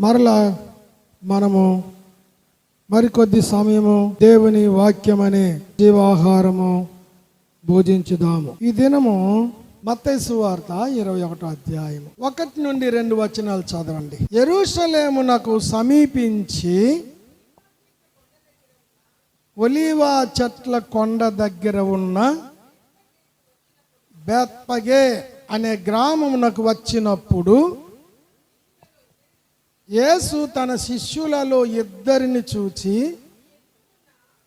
మరలా మనము మరికొద్ది సమయము దేవుని వాక్యం అనే జీవాహారము భోజించుదాము. ఈ దినము మత్తయి సువార్త 21వ అధ్యాయము 1 నుండి 2 వచనాలు చదవండి. యెరూషలేమునకు సమీపించి ఒలీవ చెట్ల కొండ దగ్గర ఉన్న బేత్పగే అనే గ్రామమునకు వచ్చినప్పుడు యేసు తన శిష్యులలో 2 చూచి,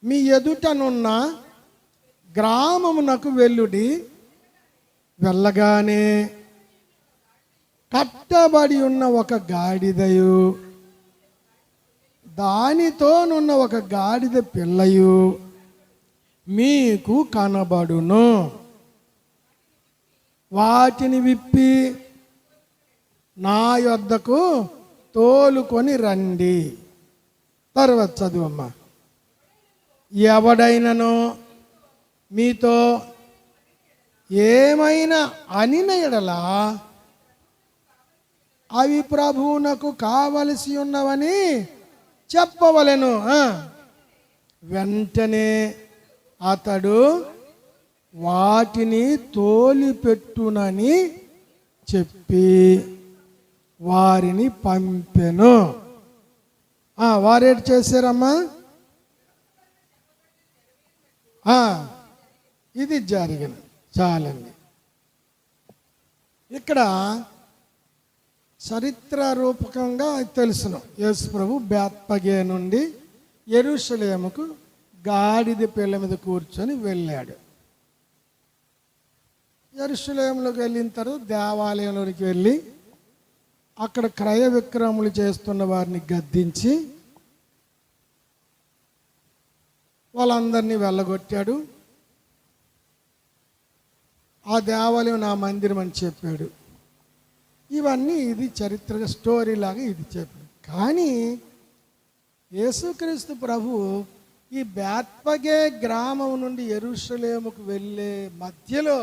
మీ ఎదుటనున్న గ్రామమునకు వెళ్ళుడి, వెళ్ళగానే కట్టబడి ఉన్న ఒక గాడిదయు దానితోనున్న ఒక గాడిద పిల్లయు మీకు కనబడును. వాటిని విప్పి నా యొద్దకు తోలుకొని రండి. తర్వాత చదువమ్మా. ఎవడైనను మీతో ఏమైనా అనిన యెడల అవి ప్రభువునకు కావలసి ఉన్నవని చెప్పవలెను. వెంటనే అతడు వాటిని తోలిపెట్టునని చెప్పి వారిని పంపెను. వారేటి చేశారమ్మా? ఇది జరిగింది. చాలండి. ఇక్కడ చరిత్ర రూపకంగా తెలుసును. యేసు ప్రభు బేత్పగే నుండి యెరూషలేముకు గాడిద పిల్ల మీద కూర్చొని వెళ్ళాడు. యెరూషలేములోకి వెళ్ళిన తర్వాత దేవాలయంలోకి వెళ్ళి అక్కడ క్రయ విక్రయములు చేస్తున్న వారిని గద్దించి వాళ్ళందరినీ వెళ్ళగొట్టాడు. ఆ దేవాలయం నా మందిరం అని చెప్పాడు. ఇవన్నీ ఇది చరిత్ర స్టోరీ లాగా ఇది చెప్పాడు. కానీ యేసుక్రీస్తు ప్రభు ఈ బేత్పగే గ్రామం నుండి యెరూషలేముకు వెళ్ళే మధ్యలో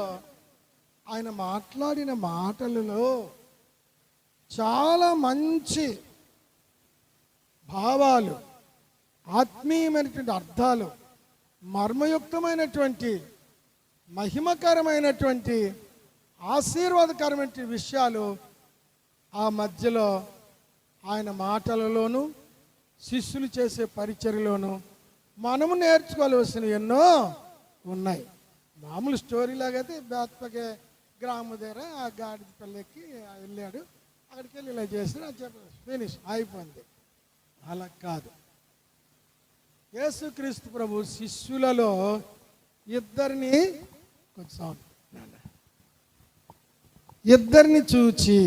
ఆయన మాట్లాడిన మాటలలో చాలా మంచి భావాలు, ఆత్మీయమైనటువంటి అర్థాలు, మర్మయుక్తమైనటువంటి మహిమకరమైనటువంటి ఆశీర్వాదకరమైన విషయాలు ఆ మధ్యలో ఆయన మాటలలోనూ శిష్యులు చేసే పరిచర్యలోనూ మనము నేర్చుకోవాల్సినవి ఎన్నో ఉన్నాయి. మామూలు స్టోరీ లాగైతే బేత్పగే గ్రామం దగ్గర ఆ గాడిద పిల్లకి వెళ్ళాడు, అక్కడికి వెళ్ళి ఇలా చేస్తాడు, అది చెప్పాడు, ఫినిష్ అయిపోయింది. అలా కాదు. యేసుక్రీస్తు ప్రభు శిష్యులలో 2 చూచి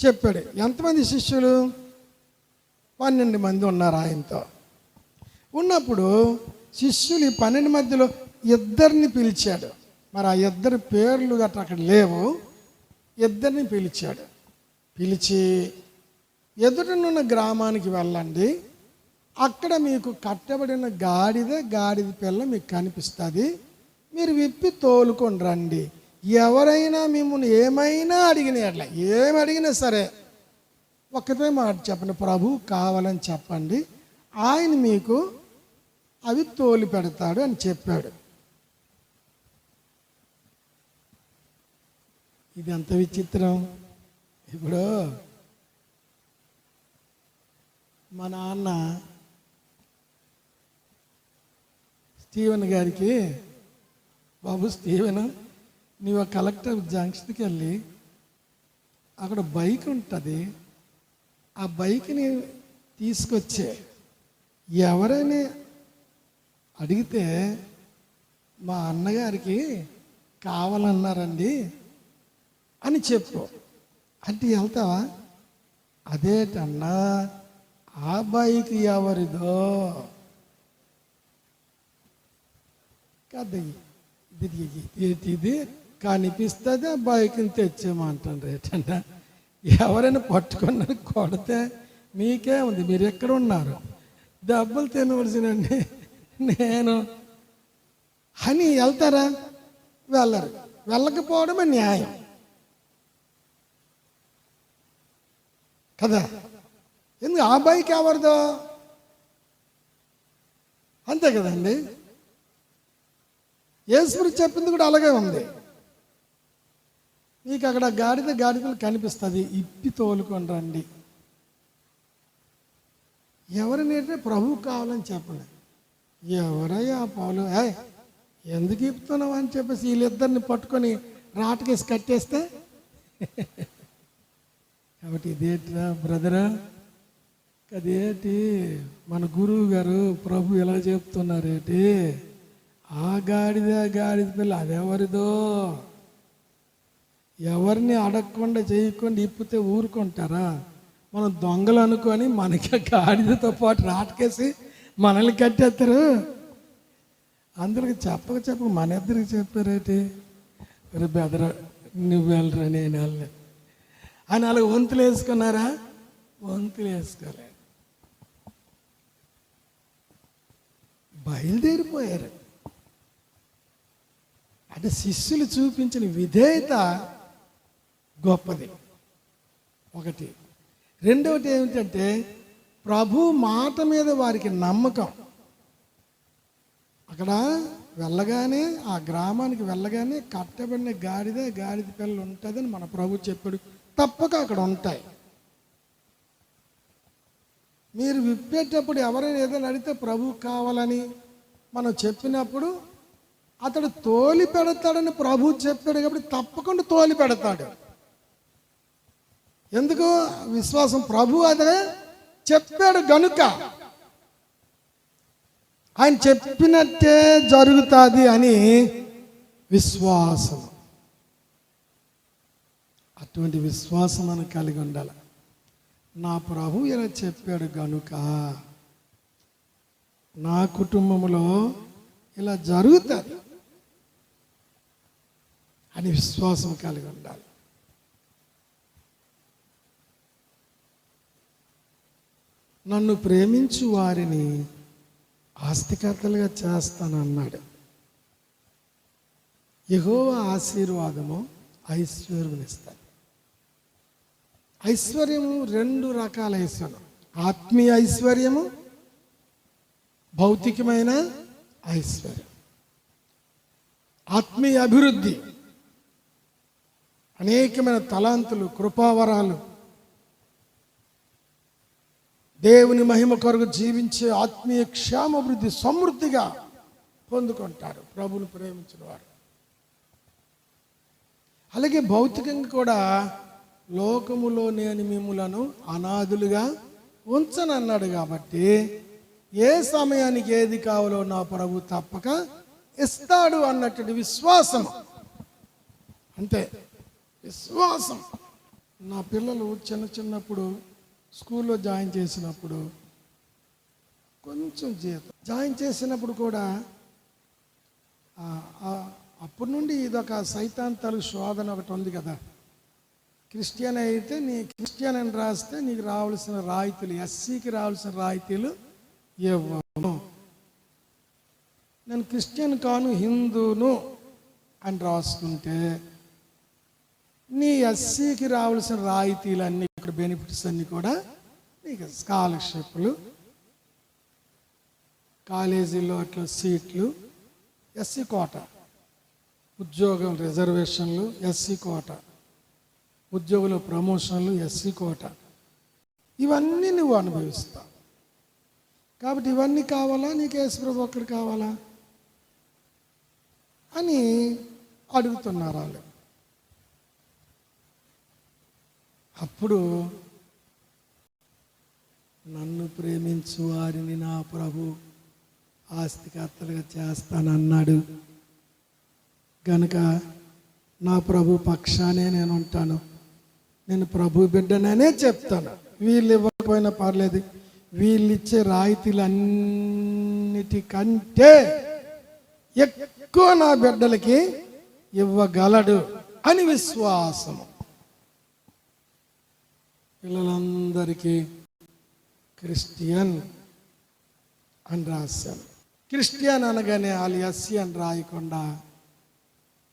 చెప్పాడు. ఎంతమంది శిష్యులు? 12 మంది ఉన్నారు ఆయనతో. ఉన్నప్పుడు శిష్యులు 12 మధ్యలో 2 పిలిచాడు. మరి ఆ 2 పేర్లు గట్రా అక్కడ లేవు. 2 పిలిచాడు. పిలిచి ఎదుటనున్న గ్రామానికి వెళ్ళండి, అక్కడ మీకు కట్టబడిన గాడిద పిల్ల మీకు కనిపిస్తుంది, మీరు విప్పి తోలుకొని రండి. ఎవరైనా మిమ్మల్ని ఏమైనా అట్లా ఏమి అడిగినా సరే ఒక్కటే మాట చెప్పండి, ప్రభు కావాలని చెప్పండి, ఆయన మీకు అవి తోలి పెడతాడు అని చెప్పాడు. ఇది ఎంత విచిత్రం. ఇప్పుడు మా నాన్న స్టీవెన్ గారికి, బాబు స్టీవెన్, నీవు కలెక్టర్ జంక్షన్కి వెళ్ళి అక్కడ బైక్ ఉంటుంది, ఆ బైక్ని తీసుకొచ్చే ఎవరైనా అడిగితే మా అన్నగారికి కావాలన్నారండి అని చెప్పు అంటే వెళ్తావా? అదేటన్నా ఆ బైక్ ఎవరిదో కదా, ఇది కనిపిస్తుంది, ఆ బైక్ని తెచ్చేమంటాను రేటన్నా. ఎవరైనా పట్టుకున్నారు కొడితే మీకే ఉంది, మీరు ఎక్కడ ఉన్నారు, దెబ్బలు తినవలసినండి నేను అని వెళ్తారా? వెళ్ళరు. వెళ్ళకపోవడమే న్యాయం. కదా. ఎందుకు ఆ బైక్ ఎవరిదో? అంతే కదండి. యేసు చెప్పింది కూడా అలాగే ఉంది. మీకు అక్కడ గాడిదలు కనిపిస్తుంది, ఇప్పి తోలుకొని రండి. ఎవరినైతే ప్రభువు కావాలని చెప్పండి. ఎవరయ్యా పౌలు, ఎందుకు ఇప్పుతున్నావు అని చెప్పేసి వీళ్ళిద్దరిని పట్టుకొని రాటకేసి కట్టేస్తే కాబట్టి ఇదేంటిరా బ్రదరా, అదేంటి మన గురువు గారు ప్రభు ఎలా చెప్తున్నారేంటి? ఆ గాడిద పిల్ల అదెవరిదో? ఎవరిని అడగకుండా చేయకుండా ఇప్పితే ఊరుకుంటారా? మనం దొంగలు అనుకొని మనకి గాడిదతో పాటు రాటకేసి మనల్ని కట్టేస్తారు. అందరికి చెప్పక మన ఇద్దరికి చెప్పారేంటి? రే బెదర, నువ్వు వెళ్ళరా నేను వెళ్ళే అని అలా వంతులు వేసుకున్నారా? వంతులు వేసుకోలే, బయలుదేరిపోయారు. అంటే శిష్యులు చూపించిన విధేయత గొప్పది ఒకటి. రెండవది ఏమిటంటే ప్రభు మాట మీద వారికి నమ్మకం. అక్కడ వెళ్ళగానే, ఆ గ్రామానికి వెళ్ళగానే కట్టబడిన గాడిద పిల్ల ఉంటుందని మన ప్రభు చెప్పాడు. తప్పక అక్కడ ఉంటాయి. మీరు విప్పేటప్పుడు ఎవరైనా ఏదైనా అడిగితే ప్రభు కావాలని మనం చెప్పినప్పుడు అతడు తోలి పెడతాడని ప్రభు చెప్పాడు కాబట్టి తప్పకుండా తోలి పెడతాడు. ఎందుకు? విశ్వాసం. ప్రభు అదే చెప్పాడు గనుక ఆయన చెప్పినట్టే జరుగుతుంది అని విశ్వాసం. అటువంటి విశ్వాసం మనం కలిగి ఉండాలి. నా ప్రభు ఇలా చెప్పాడు గనుక నా కుటుంబంలో ఇలా జరుగుతుంది అని విశ్వాసం కలిగి ఉండాలి. నన్ను ప్రేమించు వారిని ఆస్తికర్తలుగా చేస్తానన్నాడు. యెహోవా ఆశీర్వాదము ఐశ్వర్యమునిస్తాడు. ఐశ్వర్యము రెండు రకాల ఐశ్వర్యం. ఆత్మీయ ఐశ్వర్యము, భౌతికమైన ఐశ్వర్యం. ఆత్మీయ అభివృద్ధి, అనేకమైన తలాంతులు, కృపావరాలు, దేవుని మహిమ కొరకు జీవించే ఆత్మీయ క్షేమాభివృద్ధి సమృద్ధిగా పొందుకుంటారు ప్రభువును ప్రేమించిన వారు. అలాగే భౌతికంగా కూడా లోకములో నేను మిమ్ములను అనాథులుగా ఉంచనన్నాడు. కాబట్టి ఏ సమయానికి ఏది కావాలో నా ప్రభు తప్పక ఇస్తాడు అన్నట్టు విశ్వాసం. అంతే, విశ్వాసం. నా పిల్లలు చిన్నప్పుడు స్కూల్లో జాయిన్ చేసినప్పుడు కొంచెం జాయిన్ చేసినప్పుడు కూడా అప్పటి నుండి ఇదొక సైతాన్ తలుగు శోధన ఒకటి ఉంది కదా. క్రిస్టియన్ అయితే క్రిస్టియన్ అని రాస్తే నీకు రావాల్సిన రాయితీలు, ఎస్సీకి రావాల్సిన రాయితీలు ఇవ్వను. నేను క్రిస్టియన్ కాను, హిందూను అని రాసుకుంటే నీ ఎస్సీకి రావాల్సిన రాయితీలు అన్నీ, ఇక్కడ బెనిఫిట్స్ అన్నీ కూడా నీకు స్కాలర్షిప్లు, కాలేజీలో అట్లా సీట్లు, ఎస్సీ కోట, ఉద్యోగం రిజర్వేషన్లు ఎస్సీ కోట, ఉద్యోగుల ప్రమోషన్లు ఎస్సీ కోట, ఇవన్నీ నువ్వు అనుభవిస్తావు. కాబట్టి ఇవన్నీ కావాలా, నీకు యేసుప్రభు ఒక్కడు కావాలా అని అడుగుతున్నారు వాళ్ళు. అప్పుడు నన్ను ప్రేమించు వారిని నా ప్రభు ఆస్తికర్తలుగా చేస్తానన్నాడు గనుక నా ప్రభు పక్షానే నేను ఉంటాను. నేను ప్రభు బిడ్డననే చెప్తాను. వీళ్ళు ఇవ్వకపోయినా పర్లేదు, వీళ్ళు ఇచ్చే రాయితీలన్నిటికంటే ఎక్కువ నా బిడ్డలకి ఇవ్వగలడు అని విశ్వాసము. పిల్లలందరికీ క్రిస్టియన్ అని రాశాను. క్రిస్టియన్ అనగానే వాళ్ళు ఎస్సీ అని రాయకుండా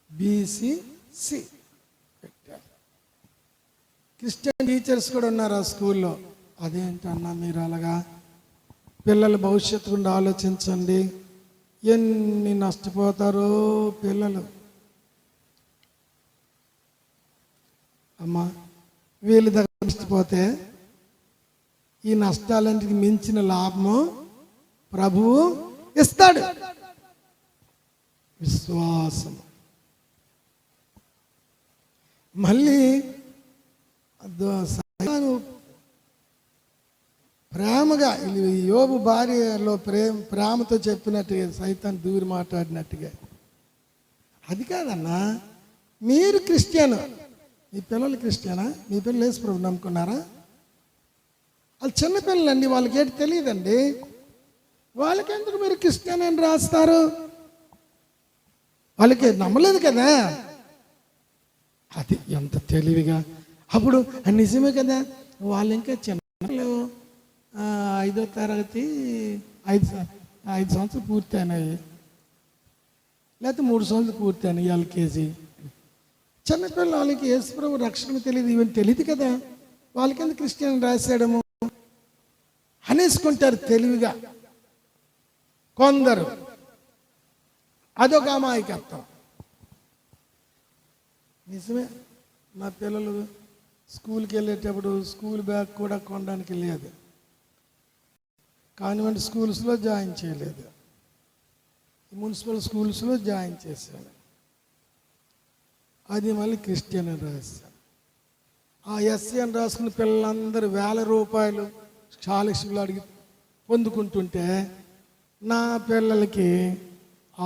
BCC పెట్టారు. క్రిస్టియన్ టీచర్స్ కూడా ఉన్నారు ఆ స్కూల్లో. అదేంటన్నా మీరు అలాగా? పిల్లల భవిష్యత్తు గురించి ఆలోచించండి. ఎన్ని నష్టపోతారో పిల్లలు. అమ్మా, వీళ్ళ దగ్గర నష్టపోతే ఈ నష్టాలన్నిటికి మించిన లాభము ప్రభువు ఇస్తాడు. విశ్వాసం. మళ్ళీ ప్రేమగా యోబు భార్యలో ప్రేమతో చెప్పినట్టుగా సైతాన్ దూరి మాట్లాడినట్టుగా. అది కాదన్నా, మీరు క్రిస్టియన్, మీ పిల్లలు క్రిస్టియనా? మీ పిల్లలు యేసు ప్రభువు నమ్ముకున్నారా? వాళ్ళు చిన్నపిల్లలండి, వాళ్ళకి ఏంటి తెలియదండి. వాళ్ళకి ఎందుకు మీరు క్రిస్టియన్ అని రాస్తారు? వాళ్ళకి నమ్మలేదు కదా. అది ఎంత తెలివిగా. అప్పుడు నిజమే కదా, వాళ్ళు ఇంకా చిన్నపిల్లలు, 5వ తరగతి 5 సంవత్సరాలు పూర్తయినాయి, లేకపోతే 3 సంవత్సరాలు పూర్తయినాయి ఎల్కేజీ. చిన్నపిల్లలు, వాళ్ళకి యేసు ప్రభు రక్షణ తెలియదు, ఇవన్నీ తెలియదు కదా. వాళ్ళకి ఎందుకు క్రిస్టియన్ రాశాడము అనేసుకుంటారు తెలివిగా కొందరు. అదొక అమాయకత్వం. నిజమే, నా పిల్లలు స్కూల్కి వెళ్ళేటప్పుడు స్కూల్ బ్యాగ్ కూడా కొనడానికి లేదు. కాన్వెంట్ స్కూల్స్లో జాయిన్ చేయలేదు, మున్సిపల్ స్కూల్స్లో జాయిన్ చేశాను. అది మళ్ళీ క్రిస్టియన్ అని రాశాను. ఆ ఎస్సీ అని రాసుకున్న పిల్లలందరూ ₹1000 స్కాలర్షిప్లు అడిగి పొందుకుంటుంటే నా పిల్లలకి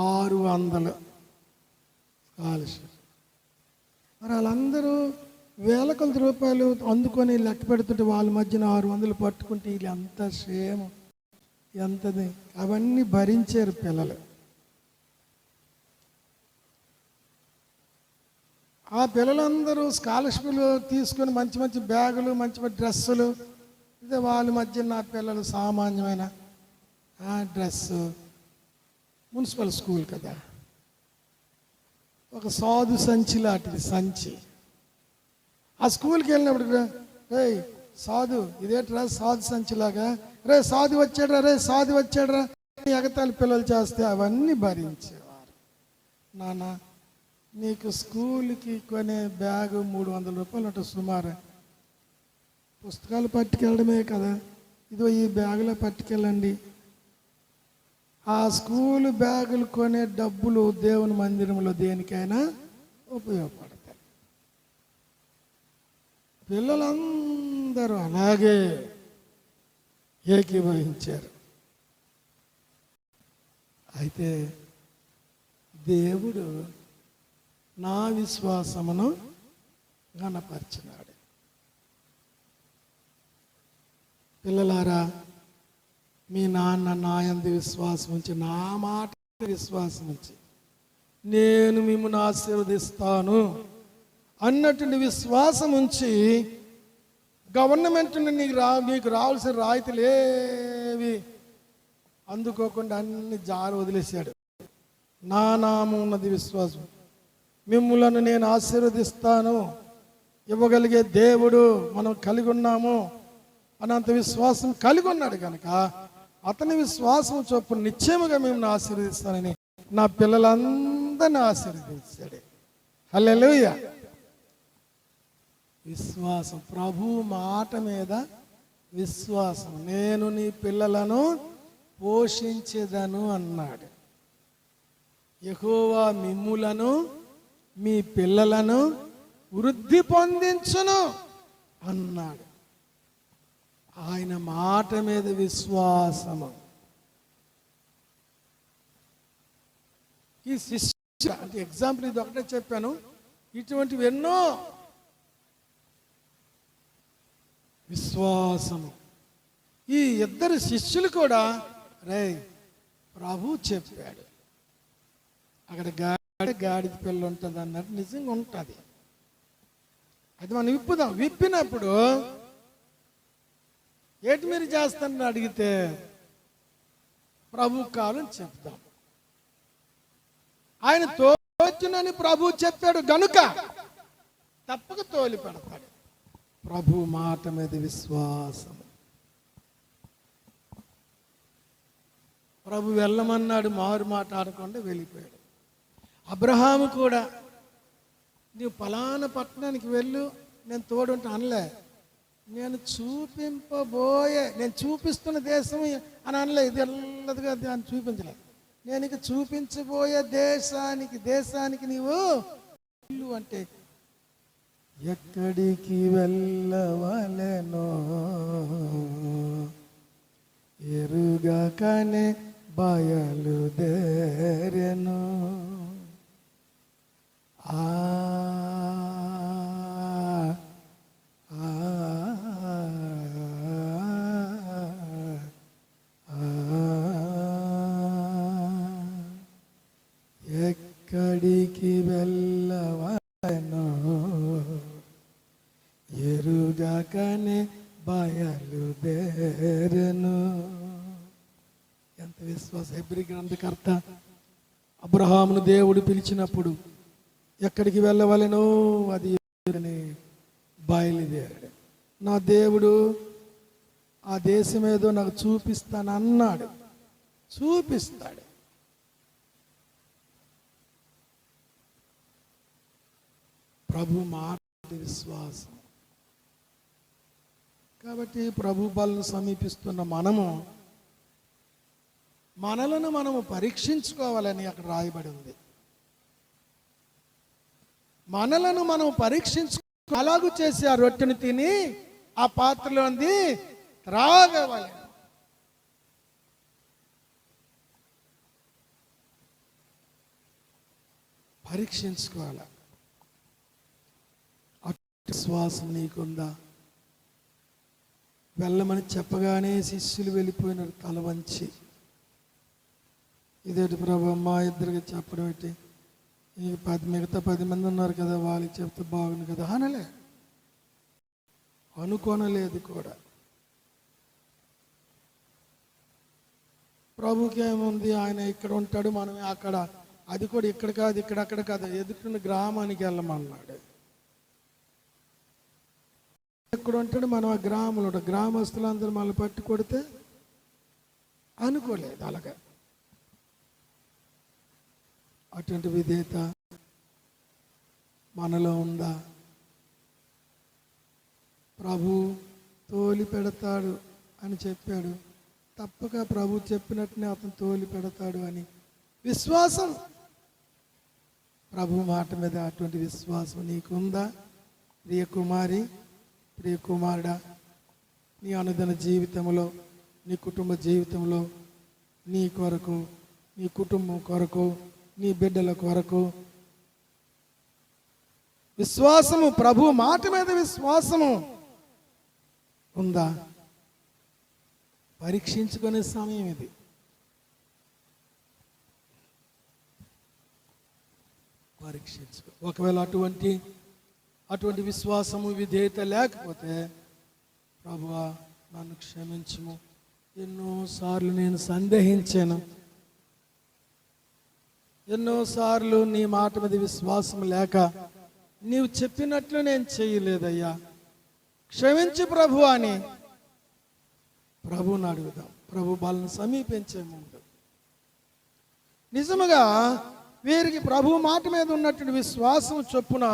600 స్కాలర్షిప్. మరి వాళ్ళందరూ ₹1000 అందుకొని లెక్క పెడుతుంటే వాళ్ళ మధ్యన 600 పట్టుకుంటే వీళ్ళు ఎంత క్షేమం, ఎంతది. అవన్నీ భరించారు పిల్లలు. ఆ పిల్లలందరూ స్కాలర్షిప్లు తీసుకొని మంచి మంచి బ్యాగులు, మంచి మంచి డ్రెస్సులు. ఇదే వాళ్ళ మధ్య నా పిల్లలు సామాన్యమైన డ్రెస్సు. మున్సిపల్ స్కూల్ కదా, ఒక సాధు సంచి లాంటిది సంచి. ఆ స్కూల్కి వెళ్ళినప్పుడు, రే సాధు, ఇదేట్రా సాధు సంచిలాగా, రే సాధు వచ్చాడ్రా, రే సాధు వచ్చాడ్రా ఎగతాళి పిల్లలు చేస్తే అవన్నీ భరించేవారు. నాన్న, నీకు స్కూల్కి కొనే బ్యాగు ₹300 ఉంటుంది సుమారు. పుస్తకాలు పట్టుకెళ్ళడమే కదా, ఇదో ఈ బ్యాగులో పట్టుకెళ్ళండి. ఆ స్కూల్ బ్యాగులు కొనే డబ్బులు దేవుని మందిరంలో దేనికైనా ఉపయోగపడతాయి. పిల్లలందరూ అలాగే ఏకీభవించారు. అయితే దేవుడు నా విశ్వాసమును ఘనపరిచినాడు. పిల్లలారా, మీ నాన్న నా యందు విశ్వాసం ఉంచి, నా మాట విశ్వాసం ఉంచి, నేను మిమ్మల్ని ఆశీర్వదిస్తాను అన్నటువంటి విశ్వాసం ఉంచి, గవర్నమెంట్ నీకు రావాల్సిన రాయితీలు ఏవి అందుకోకుండా అన్ని జారి వదిలేశాడు. నా నామం ఉన్నది విశ్వాసం, మిమ్ములను నేను ఆశీర్వదిస్తాను ఇవ్వగలిగే దేవుడు మనం కలిగి ఉన్నాము అనంత విశ్వాసం కలిగి ఉన్నాడు కనుక అతని విశ్వాసం చొప్పున నిశ్చయముగా మిమ్మల్ని ఆశీర్వదిస్తానని నా పిల్లలందరినీ ఆశీర్వదించాడు. హల్లెలూయా. విశ్వాసం, ప్రభు మాట మీద విశ్వాసం. నేను నీ పిల్లలను పోషించేదను అన్నాడు. యెహోవా మిమ్ములను మీ పిల్లలను వృద్ధి పొందించును అన్నాడు. ఆయన మాట మీద విశ్వాసము. ఈ శిష్యు అంటే ఎగ్జాంపుల్ ఇది ఒకటే చెప్పాను, ఇటువంటివి ఎన్నో. విశ్వాసము. ఈ ఇద్దరు శిష్యులు కూడా రే ప్రభు చెప్పాడు, అక్కడ గాడిద పిల్ల ఉంటుంది అన్నట్టు నిజంగా ఉంటుంది. అది మనం విప్పుదాం. విప్పినప్పుడు ఏంటి మీరు చేస్తానని అడిగితే ప్రభు కాలం చెప్తాం. ఆయన తోచునని ప్రభు చెప్పాడు గనుక తప్పక తోలి పెడతాడు. ప్రభు మాట మీద విశ్వాసం. ప్రభు వెళ్ళమన్నాడు, మారు మాట్లాడకుండా వెళ్ళిపోయాడు. అబ్రహాము కూడా నీవు ఫలానా పట్టణానికి వెళ్ళు, నేను తోడుంటా అనలే. నేను చూపిస్తున్న దేశం అని అనలే. ఇది వెళ్ళదుగా అని చూపించలే. నేను ఇక చూపించబోయే దేశానికి నీవు వెళ్ళు అంటే, ఎక్కడికి వెళ్ళవలెనో ఎరుగకనే బయలుదేరెను. ఎక్కడికి వెళ్ళవలెనో ఎరుగకనే బయలుదేరెను. ఎంత విశ్వాసం! హెబ్రీ గ్రంథకర్త అబ్రహామును దేవుడు పిలిచినప్పుడు ఎక్కడికి వెళ్ళవలెనో అది బయలుదేరాడు. నా దేవుడు ఆ దేశం ఏదో నాకు చూపిస్తానన్నాడు, చూపిస్తాడు. ప్రభు మాట విశ్వాసం. కాబట్టి ప్రభు బలను సమీపిస్తున్న మనలను మనము పరీక్షించుకోవాలని అక్కడ రాయబడి ఉంది. మనలను మనం అలాగూ చేసి ఆ రొట్టెను తిని ఆ పాత్రలో ఉంది త్రాగవాలి. పరీక్షించుకోవాలి. విశ్వాసం నీకుందా? వెళ్ళమని చెప్పగానే శిష్యులు వెళ్ళిపోయినారు తల వంచి. ఇదేంటి ప్రభు మా ఇద్దరికి చెప్పడం ఏంటి? మిగతా 10 మంది ఉన్నారు కదా, వాళ్ళకి చెప్తే బాగుంది కదా అనలే, అనుకోనలేదు కూడా. ప్రభుకి ఏముంది, ఆయన ఇక్కడ ఉంటాడు, మనమే అక్కడ. అది కూడా ఇక్కడ కాదు, అక్కడ కాదు, ఎదుటిన్న గ్రామానికి వెళ్ళమన్నాడు. ఎక్కడ ఉంటాడు, మనం ఆ గ్రామంలో గ్రామస్తులందరూ మళ్ళీ పట్టి కొడితే అనుకోలేదు. అలాగా అటువంటి విధేయత మనలో ఉందా? ప్రభు తోలి పెడతాడు అని చెప్పాడు, తప్పక ప్రభు చెప్పినట్టునే అతను తోలి పెడతాడు అని విశ్వాసం. ప్రభు మాట మీద అటువంటి విశ్వాసం నీకుందా? ప్రియ కుమారి, ప్రియ కుమారుడా, నీ అనుదిన జీవితంలో, నీ కుటుంబ జీవితంలో, నీ కొరకు, నీ కుటుంబం కొరకు, నీ బిడ్డల కొరకు విశ్వాసము, ప్రభు మాట మీద విశ్వాసము ఉందా? పరీక్షించుకునే సమయం ఇది. పరీక్షించుకో. ఒకవేళ అటువంటి విశ్వాసము, విధేయత లేకపోతే, ప్రభువా నన్ను క్షమించుము, ఎన్నోసార్లు నేను సందేహించాను, ఎన్నోసార్లు నీ మాట మీద విశ్వాసం లేక నీవు చెప్పినట్లు నేను చేయలేదయ్యా, క్షమించు ప్రభు అని ప్రభువుని అడుగుదాం. ప్రభు బలను సమీపించే ముందు నిజముగా వీరికి ప్రభు మాట మీద ఉన్నటువంటి విశ్వాసం చొప్పున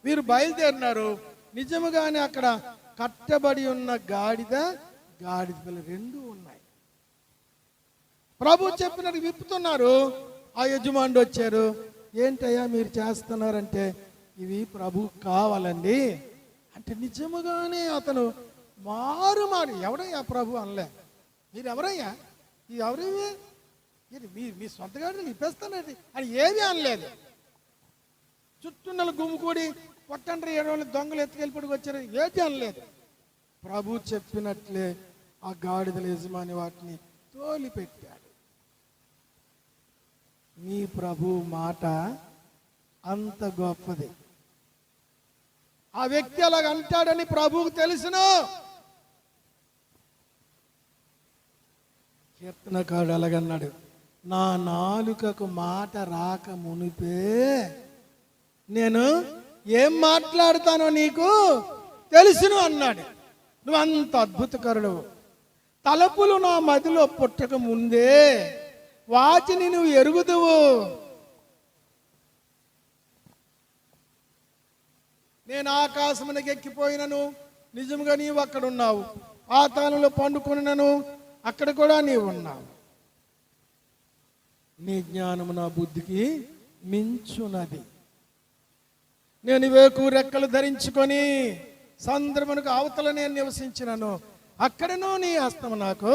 వీరు బయలుదేరినారు. నిజముగానే అక్కడ కట్టబడి ఉన్న గాడిద పిల్ల 2 ఉన్నాయి. ప్రభు చెప్పినట్టు విప్పుతున్నారు. ఆ యజమానుడు వచ్చారు. ఏంటయ్యా మీరు చేస్తున్నారంటే, ఇవి ప్రభు కావాలండి అంటే, నిజముగానే అతను మారు ఎవడయ్యా ప్రభు అనలే. మీరు ఎవరయ్యా, ఇది ఎవరివి, ఇది మీ సొంత గాడిని ఇప్పేస్తానండి అని ఏమీ అనలేదు. చుట్టూన్నలు గుమ్ముకూడి పొట్టండ్రి 7 దొంగలు ఎత్తుకెళ్ళిపడికి వచ్చారు, ఏది అనలేదు. ప్రభు చెప్పినట్లే ఆ గాడిదల యజమాని వాటిని తోలిపెట్టాడు. నీ ప్రభు మాట అంత గొప్పది. ఆ వ్యక్తి అలాగ అంటాడని ప్రభువుకు తెలుసును. కీర్తనకారుడు అలాగన్నాడు, నా నాలుకకు మాట రాక మునిపే నేను ఏం మాట్లాడుతానో నీకు తెలుసును అన్నాడు. నువ్వు అంత అద్భుతకరుడు. తలపులు నా మదిలో పుట్టక ముందే వాటిని నువ్వు ఎరుగుదువు. నేను ఆకాశమునకు ఎక్కిపోయినను, నిజంగా నీవు అక్కడ ఉన్నావు. పాతాళంలో పండుకొనినను, అక్కడ కూడా నీవు ఉన్నావు. నీ జ్ఞానము నా బుద్ధికి మించున్నది. నేను వేకు రెక్కలు ధరించుకొని సంద్రమునకు అవతల నేను నివసించినను, అక్కడను నీ హస్తము నాకు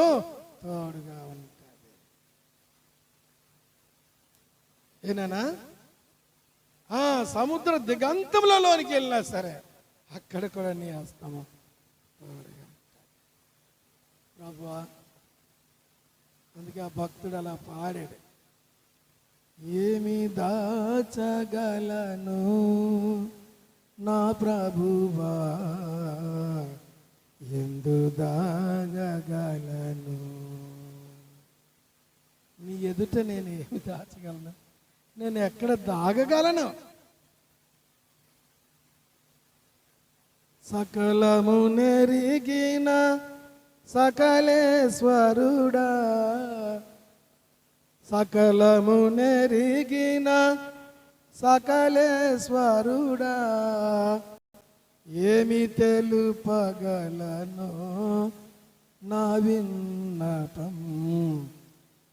తోడుగా ఉంటుంది. ఏనా? సముద్ర దిగంతములలోనికి వెళ్ళినా సరే అక్కడ కూడా నీ హస్తము తోడుగా ఉంటుంది ప్రభువా. అందుకే ఆ భక్తుడు అలా పాడాడు, ఏమి దాచగలను నా ప్రభువా, ఎందు దాగగలను. నీ ఎదుట నేను ఏమి దాచగలను? నేను ఎక్కడ దాగగలను? సకలము నెరిగిన సకలేశ్వరుడా, సకలము నెరిగిన సకలేశ్వరుడా, ఏమి తెలుపగలను నా విన్నపం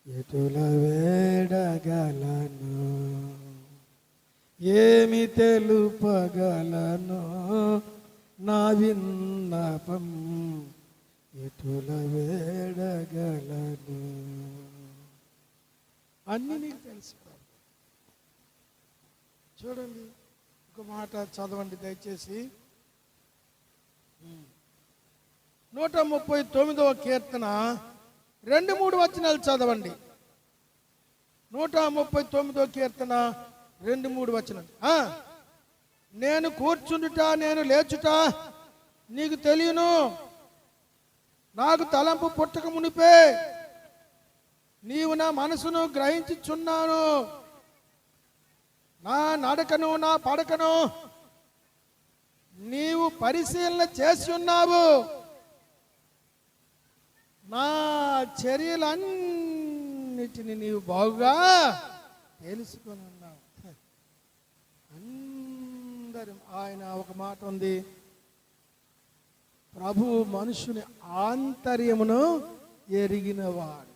ఎటుల వేడగలను. ఏమి తెలుపగలను నా విన్నపం ఎటుల వేడగలను. అన్నీ నీకు తెలుసు. చూడండి, ఒక మాట చదవండి దయచేసి. 139వ కీర్తన 2-3 వచనాలు చదవండి. 139వ కీర్తన 2-3 వచనాలు. నేను కూర్చుండుట, నేను లేచుట నీకు తెలియను, నాకు తలంపు పుట్టక మునిపే నీవు నా మనసును గ్రహించుచున్నాను. నా నడకను నా పడకను నీవు పరిశీలన చేసి ఉన్నావు. నా చర్యలన్నిటిని నీవు బాగుగా తెలుసుకొని ఉన్నావు. అందరూ ఆయన ఒక మాట ఉంది, ప్రభు మనుషుని ఆంతర్యమును ఎరిగినవాడు.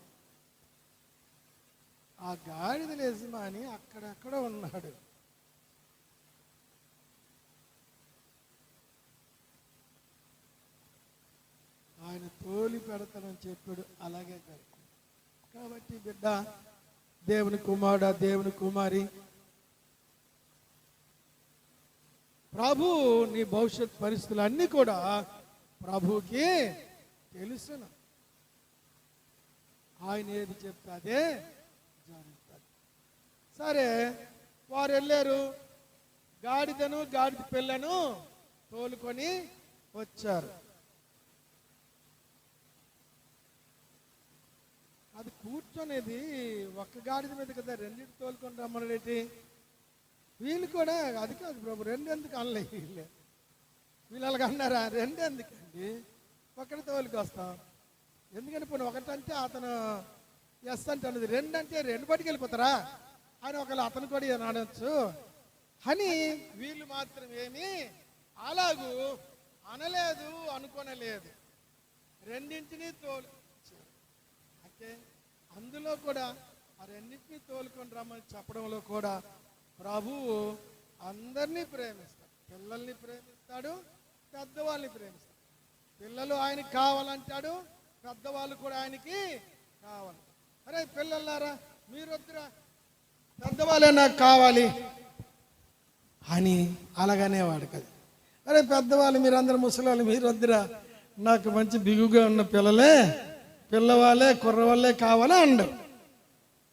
ఆ గాడిద యజమాని అక్కడక్కడ ఉన్నాడు. ఆయన తోలి పెడతానని చెప్పాడు, అలాగే జరిగింది. కాబట్టి బిడ్డ, దేవుని కుమారుడా, దేవుని కుమారి, ప్రభు నీ భవిష్యత్ పరిస్థితులు అన్నీ కూడా ప్రభుకి తెలుసును. ఆయన ఏది చెప్తే అదే జరుగుతుంది. సరే, వారు వెళ్ళారు, గాడిదను గాడిద పిల్లను తోలుకొని వచ్చారు. అది కూర్చొనేది ఒక్క గాడిద మీద కదా, రెండింటి తోలుకొని రమ్మనేటి. వీళ్ళు కూడా అది కాదు ప్రభు, రెండెందుకు అనలే వీళ్ళు అలాగ అన్నారా? రెండెందుకండి, ఒకటి తోలుకి వస్తాం. ఎందుకని పోనీ ఒకటంటే అతను ఎస్ అంటే అన్నది, రెండంటే రెండు బట్టికి వెళ్ళిపోతారా అని ఒకళ్ళు అతను కూడా అనొచ్చు అని వీళ్ళు మాత్రం ఏమి అలాగూ అనలేదు, అనుకోనలేదు. రెండింటినీ అంటే అందులో కూడా ఆ రెండింటినీ తోలుకొని రమ్మని చెప్పడంలో కూడా ప్రభువు అందరినీ ప్రేమిస్తాడు. పిల్లల్ని ప్రేమిస్తాడు, పెద్దవాళ్ళని ప్రేమిస్తాడు. పిల్లలు ఆయనకి కావాలంటాడు, పెద్దవాళ్ళు కూడా ఆయనకి కావాలి. అరే పిల్లలారా, మీరు వద్దురా, పెద్దవాళ్ళే నాకు కావాలి అని అలాగనేవాడు కదా. అరే పెద్దవాళ్ళు, మీరందరూ ముసలి మీరు వద్దురా, నాకు మంచి బిగుగా ఉన్న పిల్లవాళ్ళే కుర్రవాళ్ళే కావాలా అండు.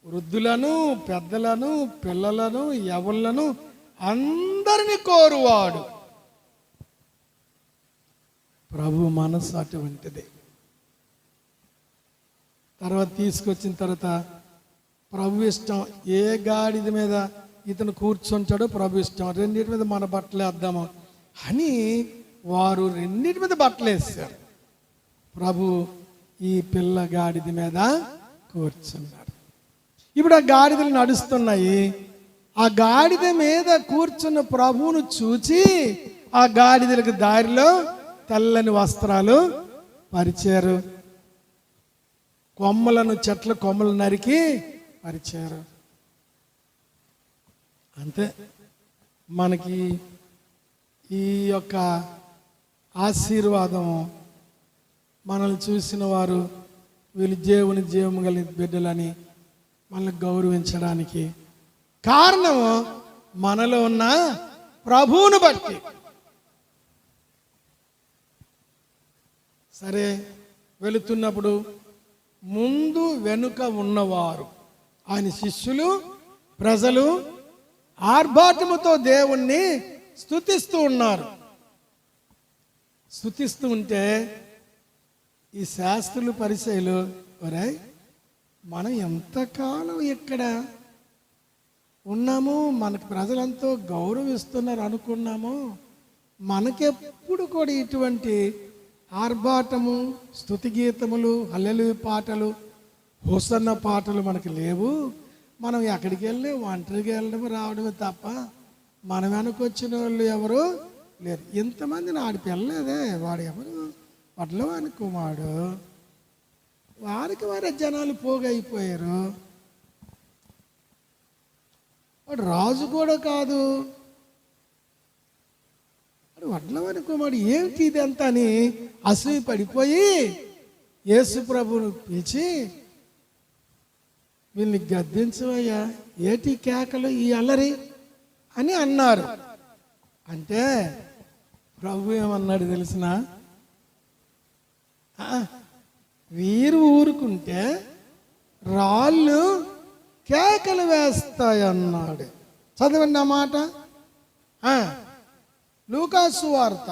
వృద్ధులను, పెద్దలను, పిల్లలను, యవ్వనులను అందరినీ కోరువాడు ప్రభు మనసు అటువంటిది. తర్వాత తీసుకొచ్చిన తర్వాత ప్రభు ఇష్టం, ఏ గాడిద మీద ఇతను కూర్చుంటాడో ప్రభు ఇష్టం, రెండింటి మీద మన బట్టలు వేద్దాము అని వారు రెండింటి మీద బట్టలు వేశారు. ప్రభు ఈ పిల్ల గాడిద మీద కూర్చున్నాడు. ఇప్పుడు ఆ గాడిదలు నడుస్తున్నాయి. ఆ గాడిద మీద కూర్చున్న ప్రభువును చూచి ఆ గాడిదలకు దారిలో తెల్లని వస్త్రాలు పరిచారు. కొమ్మలను, చెట్ల కొమ్మలు నరికి పరిచారు. అంతే. మనకి ఈ యొక్క ఆశీర్వాదం మనల్ని చూసిన వారు వీళ్ళు దేవుని జీవము కలిగిన బిడ్డలని మనల్ని గౌరవించడానికి కారణం మనలో ఉన్న ప్రభువును బట్టి. సరే, వెళుతున్నప్పుడు ముందు వెనుక ఉన్నవారు ఆయన శిష్యులు, ప్రజలు ఆర్భాటముతో దేవుణ్ణి స్తుతిస్తూ ఉన్నారు. స్తుతిస్తూ ఉంటే ఈ శాస్త్రులు, పరిసయ్యులు, ఒరే మనం ఎంతకాలం ఇక్కడ ఉన్నాము, మనకు ప్రజలంతా గౌరవిస్తున్నారు అనుకున్నాము, మనకెప్పుడు కూడా ఇటువంటి ఆర్భాటము, స్తుతి గీతములు, హల్లెలూయా పాటలు, హోసన్న పాటలు మనకు లేవు. మనం ఎక్కడికి వెళ్ళి ఒంటరిగా వెళ్ళడం రావడమే తప్ప మన వెనకొచ్చిన వాళ్ళు ఎవరు లేరు. ఇంతమంది నాడు పిల్లలేదే, వాడు ఎవరు, వడ్లవాని కుమారుడు, వారికి వారే జనాలు పోగైపోయారు. వాడు రాజు కూడా కాదు, వాడు వడ్లవాని కుమారుడు, ఏమిటి ఇదంతా అని అసూయ పడిపోయి యేసు ప్రభువును పిలిచి, వీళ్ళని గద్దించవయ్యా, ఏటి కేకలు, ఈ అల్లరి అని అన్నారు. అంటే ప్రభు ఏమన్నాడు తెలిసిన, వీరు ఊరుకుంటే రాళ్ళు కేకలు వేస్తాయన్నాడు. చదవండి ఆ మాట. లూకాసు వార్త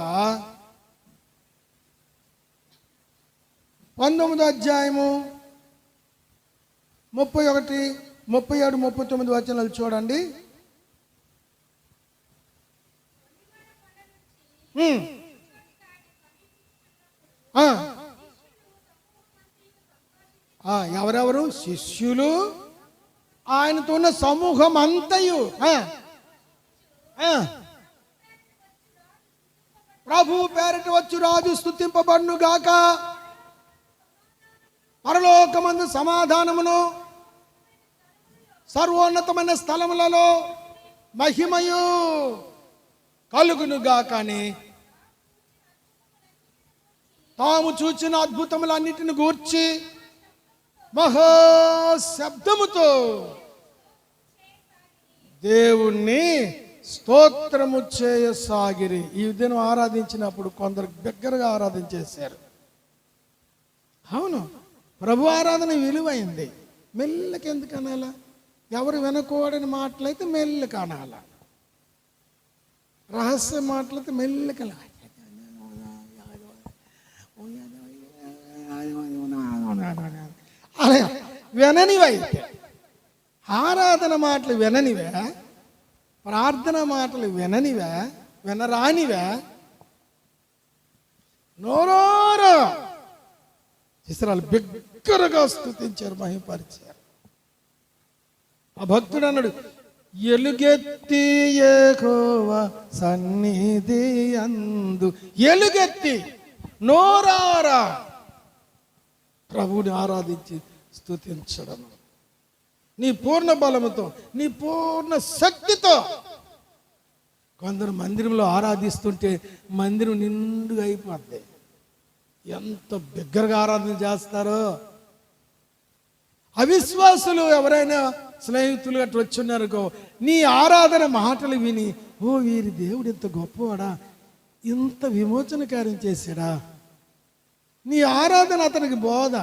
19వ అధ్యాయము 31, 37, 39 వచనాలు చూడండి. ఎవరెవరు? శిష్యులు, ఆయనతో ఉన్న సమూహం అంతయు. ప్రభు పేరిట వచ్చు రాజు స్తుతింపబడును గాక, పరలోకమందు సమాధానమును, సర్వోన్నతమైన స్థలములలో మహిమయు కలుగును గాక అని తాము చూచిన అద్భుతములన్నిటిని గూర్చి మహాశబ్దముతో దేవుణ్ణి స్తోత్రము చేయసాగిరి. ఈ దినం ఆరాధించినప్పుడు కొందరు దగ్గరగా ఆరాధించేశారు. అవును, ప్రభు ఆరాధన విలువైంది. మెల్లకి ఎందుకు అనాలా? ఎవరు వినకూడని మాటలైతే మెల్లకి అనాలా, రహస్య మాటలైతే మెల్లకి అలా విననివైతే. ఆరాధన మాటలు విననివే, ప్రార్థన మాటలు విననివే, వినరానివే, నోరోరో ఇస్రాయేలు బిగ్గరగా స్తుతించారు, మహిమపరిచారు. ఆ భక్తుడు అన్నాడు, ఎలుగెత్తి యెహోవా సన్నిధి యందు, ఎలుగెత్తి నోరారా ప్రభువుని ఆరాధించి స్తుతించడం, నీ పూర్ణ బలముతో, నీ పూర్ణ శక్తితో. కొందరు మందిరంలో ఆరాధిస్తుంటే మందిరం నిండుగా అయిపోద్ది. ఎంత బిగ్గరగా ఆరాధన చేస్తారో. అవిశ్వాసులు ఎవరైనా స్నేహితులు అట్లా వచ్చున్నారుకో, నీ ఆరాధన మాటలు విని, ఓ వీరి దేవుడు ఇంత గొప్పవాడా, ఇంత విమోచన కార్యం చేశాడా, నీ ఆరాధన అతనికి బోధ,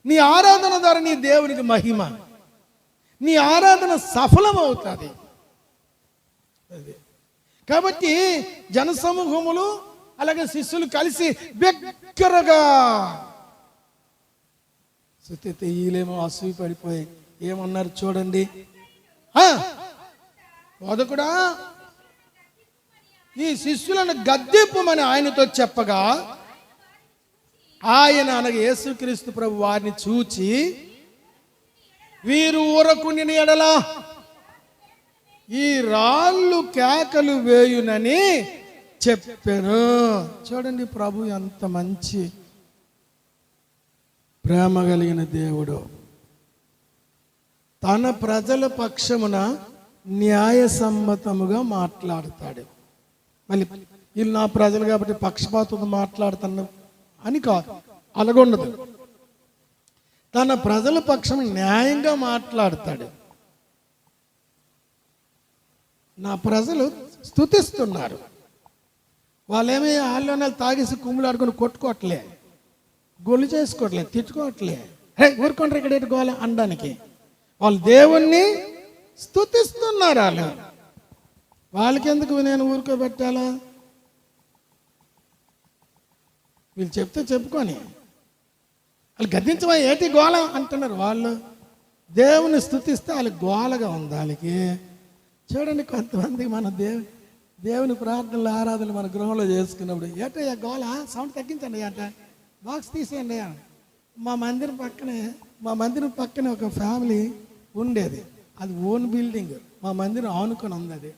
నీ ఆరాధన ద్వారా నీ దేవునికి మహిమ, నీ ఆరాధన సఫలమవుతుంది. కాబట్టి జనసమూహములు అలాగే శిష్యులు కలిసి బిగ్గరగా సుత్తి ఈలేమో అసూయ పడిపోయి ఏమన్నారు చూడండి. బోధకుడా ఈ శిష్యులను గద్దెప్పమని ఆయనతో చెప్పగా ఆయన అనగా యేసుక్రీస్తు ప్రభు వారిని చూచి వీరు ఊరకుండిన ఎడల ఈ రాళ్ళు కేకలు వేయునని చెప్పాను. చూడండి ప్రభు ఎంత మంచి ప్రేమ కలిగిన దేవుడు. తన ప్రజల పక్షమున న్యాయసమ్మతముగా మాట్లాడతాడు. మళ్ళీ వీళ్ళు నా ప్రజలు కాబట్టి పక్షపాతం మాట్లాడుతాను అని కాదు, అలాగుండదు. తన ప్రజల పక్షం న్యాయంగా మాట్లాడతాడు. నా ప్రజలు స్తుతిస్తున్నారు, వాళ్ళేమీ ఆళ్ళోనే తాగేసి కుమ్ములాడుకొని కొట్టుకోవట్లే, గొల్లు చేసుకోవట్లే, తిట్టుకోవట్లే, హే ఊరుకోండి ఇక్కడ గోల అనడానికి. వాళ్ళు దేవుణ్ణి స్తుతిస్తున్నారు. వాళ్ళకెందుకు నేను ఊరుకోబెట్టాలా? వీళ్ళు చెప్తే చెప్పుకొని వాళ్ళు గద్దించమా ఏటి గోల అంటున్నారు. వాళ్ళు దేవుని స్తుతిస్తే వాళ్ళకి గోలగా ఉంది. వాళ్ళకి చూడండి, కొంతమందికి మన దేవుని ప్రార్థనలు ఆరాధనలు మన గృహంలో చేసుకున్నప్పుడు ఏటయ్యా గోల, సౌండ్ తగ్గించండి అంట, బాక్స్ తీసేయండి. మా మందిరం పక్కనే ఒక ఫ్యామిలీ ఉండేది, అది ఓన్ బిల్డింగ్, మా మందిరం ఆనుకొని ఉంది. అది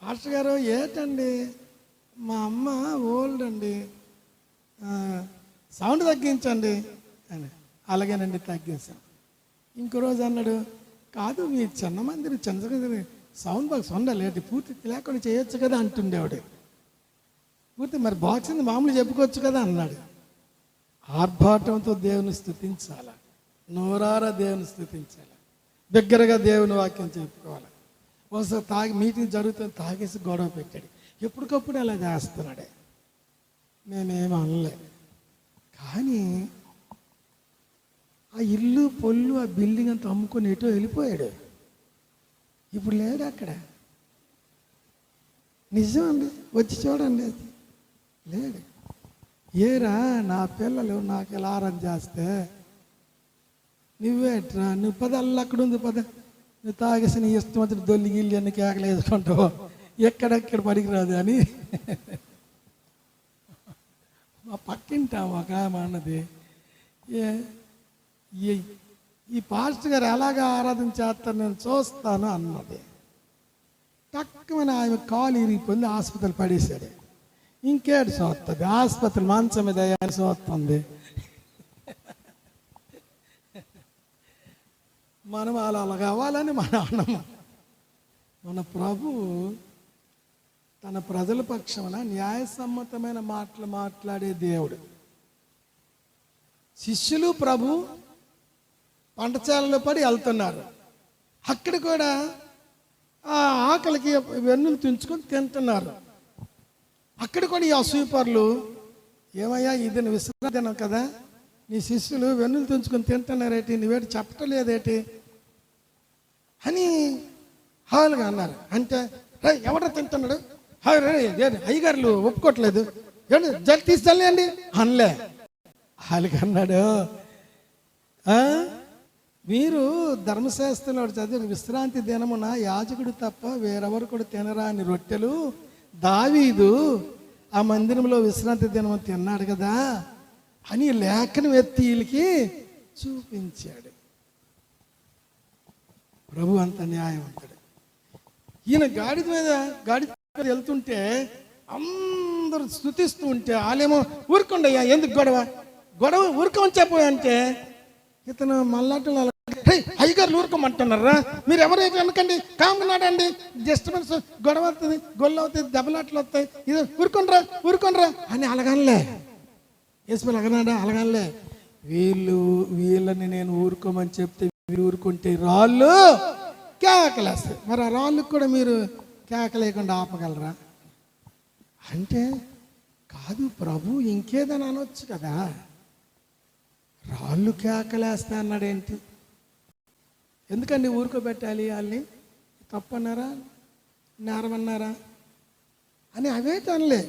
పాస్టర్ గారు ఏటండి మా అమ్మ ఓల్డ్ అండి, సౌండ్ తగ్గించండి అని. అలాగేనండి తగ్గించాం. ఇంకో రోజు అన్నాడు, కాదు మీ చిన్న మందిరం చిన్న సౌండ్ బాక్స్ ఉండాలి, పూర్తి లేకుండా చేయొచ్చు కదా అంటుండేవాడు. పూర్తి మరి బాక్స్ మామూలు చెప్పుకోవచ్చు కదా అన్నాడు. ఆర్భాటంతో దేవుని స్తుతించాలి, నోరారా దేవుని స్తుతించాలి, దగ్గరగా దేవుని వాక్యం చెప్పుకోవాలి. ఒకసారి మీటింగ్ జరుగుతుంది, తాగేసి గొడవ పెట్టాడు. ఎప్పటికప్పుడు అలా చేస్తున్నాడే, నేనేం అనలేదు. కానీ ఆ ఇల్లు పొల్లు ఆ బిల్డింగ్ అంతా అమ్ముకొని ఎటో వెళ్ళిపోయాడు. ఇప్పుడు లేడు అక్కడ. నిజం అండి, వచ్చి చూడండి, అది లేడు. ఏరా నా పిల్లలు నాకు ఇలా ఆరాధన చేస్తే నువ్వేట్రా, నువ్వు పద అల్ల అక్కడ ఉంది, పద నువ్వు తాగేసి నీ ఇష్టం వచ్చిన దొల్లి గిల్లి అన్ని కేకలు వేసుకుంటావు, ఎక్కడెక్కడ పనికిరాదు అని మా పక్కింటాం ఒక ఆమె అన్నది. ఈ పాస్టర్ గారు ఎలాగా ఆరాధన చేస్తారు నేను చూస్తాను అన్నది. తక్కువని ఆమె కాలు ఇరిగిపోయింది, హాస్పిటల్ పడేశాడు. ఇంకేడు చూస్తుంది, ఆసుపత్రి మంచం మీద చూస్తుంది. మనం అలా కావాలని మన అన్నము. మన ప్రభు తన ప్రజల పక్షమున న్యాయసమ్మతమైన మాటలు మాట్లాడే దేవుడు. శిష్యులు ప్రభు పంటచాలలో పడి వెళ్తున్నారు. అక్కడ కూడా ఆ ఆకలికి వెన్నులు తుంచుకొని తింటున్నారు. అక్కడ కూడా ఈ అసూయపరులు, ఏమయ్యా ఇది విశ్రాంతి దినం కదా, నీ శిష్యులు వెన్నులు తుంచుకొని తింటున్నారేటి, నువ్వేటి చెప్పటం లేదేటి అని హాలుగా అన్నారు. అంటే ఎవడో తింటున్నాడు, అయ్యగారులు ఒప్పుకోవట్లేదు, జల్ తీసుకెళ్ళండి అనలే. హాలుగా అన్నాడు, మీరు ధర్మశాస్త్రంలో చదివిన విశ్రాంతి దినమున యాజకుడు తప్ప వేరెవరు కూడా తినరాని రొట్టెలు దావీదు ఆ మందిరంలో విశ్రాంతి దినము తిన్నాడు కదా అని లేఖనం ఎత్తి వీళ్ళకి చూపించాడు. ప్రభు అంత న్యాయవంతుడు. ఈయన గాడిద మీద వెళ్తుంటే అందరూ స్తుతిస్తూ ఉంటే వాళ్ళేమో ఊరుకోండయ్యా, ఎందుకు గొడవ ఊరుకోమని చెప్పా అంటే ఇతను మళ్ళాటలు అయ్యగారులు ఊరుకోమంటున్నారా, మీరు ఎవరైతే అనకండి, కామనాడండి, డిస్టర్బెన్స్, గొడవ అవుతుంది, గొల్ల అవుతుంది, దెబ్బలాట్లు వస్తాయి, ఇది ఊరుకోనరా అని అలగనలే. యేసుప్రభు అలగనలే. వీళ్ళని నేను ఊరుకోమని చెప్తే వీళ్ళు ఊరుకుంటే రాళ్ళు కేకలేస్తాయి. మరి ఆ రాళ్ళకు కూడా మీరు కేకలేకుండా ఆపగలరా అంటే, కాదు ప్రభు ఇంకేదని అనొచ్చు కదా, రాళ్ళు కేకలేస్తా అన్నాడేంటి, ఎందుకండి ఊరుకోబెట్టాలి వాళ్ళని, తప్పన్నారా నేరమన్నారా అని అవేటి అనలే.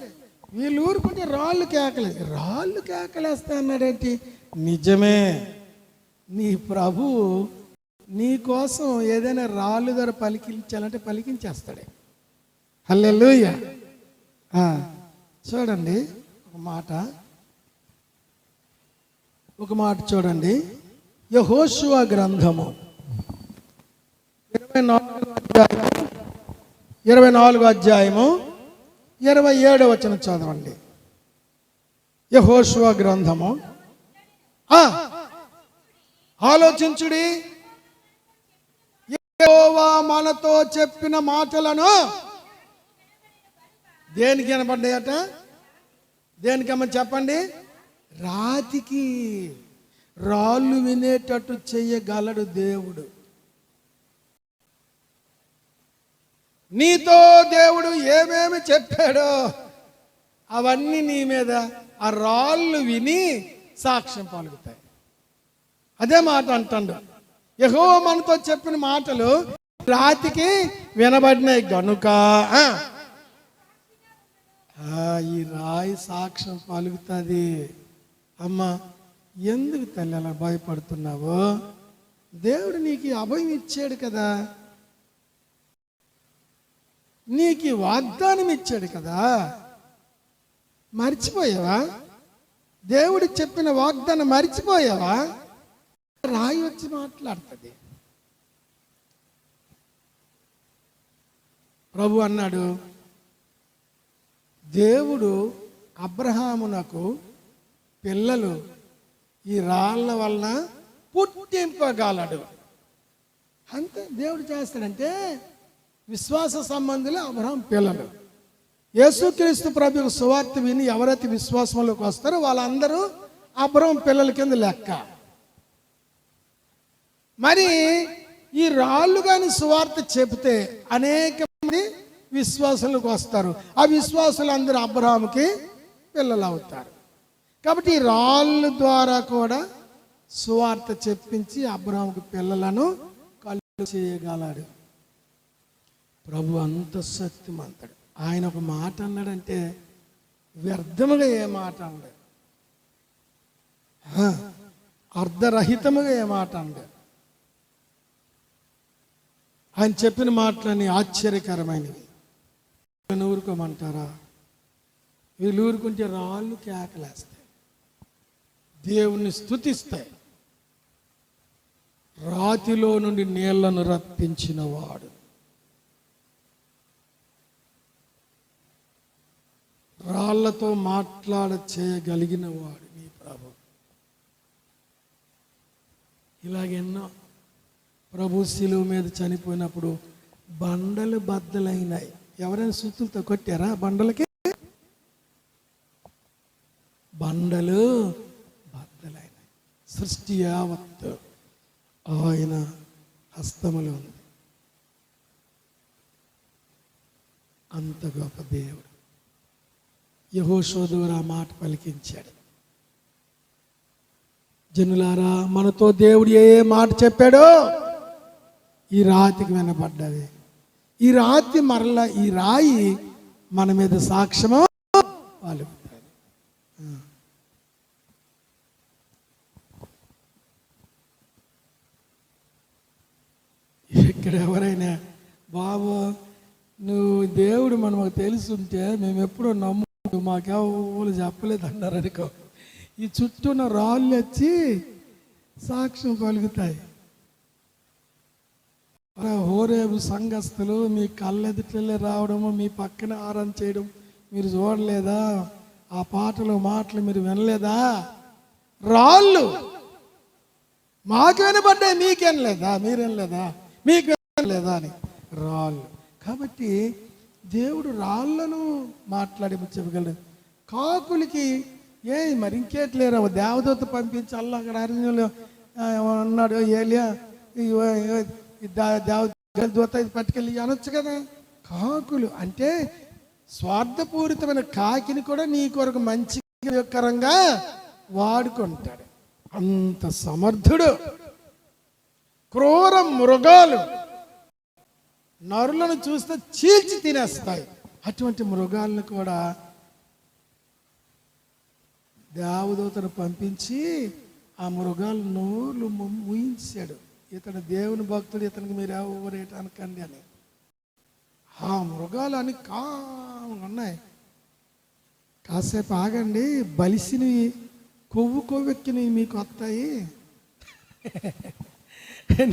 వీళ్ళు ఊరుకుంటే రాళ్ళు కేకలేస్తా అన్నాడేంటి. నిజమే, నీ ప్రభు నీ కోసం ఏదైనా రాళ్ళు ద్వారా పలికించాలంటే పలికించేస్తాడే. హల్లెలూయా. చూడండి ఒక మాట చూడండి. యెహోషువ గ్రంథము 24వ అధ్యాయము 27వ వచనం చదవండి. యెహోషువ గ్రంథము. ఆలోచించుడి, యెహోవా మనతో చెప్పిన మాటలను దేనికి వినపడ్డాయట? దేనికమ్మ చెప్పండి? రాతికి. రాళ్ళు వినేటట్టు చెయ్యగలడు దేవుడు. నీతో దేవుడు ఏమేమి చెప్పాడో అవన్నీ నీ మీద ఆ రాళ్ళు విని సాక్ష్యం పలుకుతాయి. అదే మాట అంటాడు. యెహోవా మనతో చెప్పిన మాటలు రాతికి వినబడినాయి గనుక ఈ రాయి సాక్ష్యం పలుకుతుంది. అమ్మ, ఎందుకు తల్లి అలా భయపడుతున్నావు? దేవుడు నీకు అభయం ఇచ్చాడు కదా, నీకు వాగ్దానం ఇచ్చాడు కదా, మర్చిపోయావా? దేవుడు చెప్పిన వాగ్దానం మర్చిపోయావా? రాయి వచ్చి మాట్లాడుతుంది. ప్రభు అన్నాడు, దేవుడు అబ్రహామునకు పిల్లలు ఈ రాళ్ళ వలన పుట్టింపగలడు. అంతే దేవుడు చేస్తాడంటే విశ్వాస సంబంధులు అబ్రహాం పిల్లలు. యేసుక్రీస్తు ప్రభువు సువార్త విని ఎవరైతే విశ్వాసంలోకి వస్తారో వాళ్ళందరూ అబ్రహాం పిల్లల కింద లెక్క. మరి ఈ రాళ్ళు కానీ సువార్త చెబితే అనేక మంది విశ్వాసులకు వస్తారు. ఆ విశ్వాసులు అందరూ అబ్రహాముకి పిల్లలు అవుతారు. కాబట్టి ఈ రాళ్ళ ద్వారా కూడా సువార్త చెప్పించి అబ్రహాముకి పిల్లలను కలుగు చేయగలడు. ప్రభు అంత శక్తిమంతుడు. ఆయన ఒక మాట అన్నాడంటే వ్యర్థముగా ఏ మాట అన్నాడు, అర్ధరహితముగా ఏ మాట అన్నాడు. ఆయన చెప్పిన మాటలని ఆశ్చర్యకరమైనవి. ఊరుకోమంటారా? వీళ్ళు ఊరుకుంటే రాళ్ళు కేకలేస్తాయి, దేవుణ్ణి స్తుతిస్తాయి. రాతిలో నుండి నీళ్లను రప్పించిన వాడు, రాళ్లతో చేయగలిగిన వాడు నీ ప్రభు. ఇలాగెన్నో ప్రభు శిలువ మీద చనిపోయినప్పుడు బండలు బద్దలైనాయి. ఎవరైనా సుత్తులతో కొట్టారా బండలకి? బండలు బద్దలైనాయి. సృష్టి యావత్తు ఆయన హస్తములో ఉంది. అంత గొప్ప దేవుడు. యెహోషువ ద్వారా మాట పలికించాడు. జనులారా, మనతో దేవుడు ఏ మాట చెప్పాడో ఈ రాతికి వినపడ్డది. ఈ రాతి మరలా ఈ రాయి మన మీద సాక్ష్యము పలుకుతుంది. ఇక్కడ ఎవరైనా బాబు నువ్వు దేవుడు మనకు తెలుసుంటే మేము ఎప్పుడో మాకెవరు చెప్పలేదు అన్నారు అనుకో, ఈ చుట్టూ ఉన్న రాళ్ళు వచ్చి సాక్ష్యం పలుకుతాయి. హోరేబు సంఘస్థులు మీ కళ్ళెదుటలే రావడము, మీ పక్కన ఆరాధన చేయడం మీరు చూడలేదా? ఆ పాటలు మాటలు మీరు వినలేదా? రాళ్ళు మాకు వినబడ్డాయి, మీకేం లేదా? మీరేం లేదా? మీకు లేదా అని రాళ్ళు. కాబట్టి దేవుడు రాళ్లను మాట్లాడి చెప్పగలడు. కాకులకి మరి ఇంకేట్లేరా, దేవదూత పంపించి అల్లా అక్కడ అరణ్యంలో అన్నాడు ఏలియా, దేవదూత పట్టుకెళ్ళి అనొచ్చు కదా. కాకులు అంటే స్వార్థపూరితమైన కాకిని కూడా నీ కొరకు మంచికరంగా వాడుకుంటాడు. అంత సమర్థుడు. క్రూర మృగాలు నరులను చూస్తే చీల్చి తినేస్తాయి. అటువంటి మృగాలను కూడా దేవదూతను పంపించి ఆ మృగాలు నోళ్ళు ముయించాడు. ఇతను దేవుని భక్తుడు, ఇతనికి మీరు ఎవరేట అనకండి అని. ఆ మృగాలు అని కాముగా ఉన్నాయి. కాసేపు ఆగండి, బలిసినవి కొవ్వు కొవ్వెక్కినవి మీకు వస్తాయి.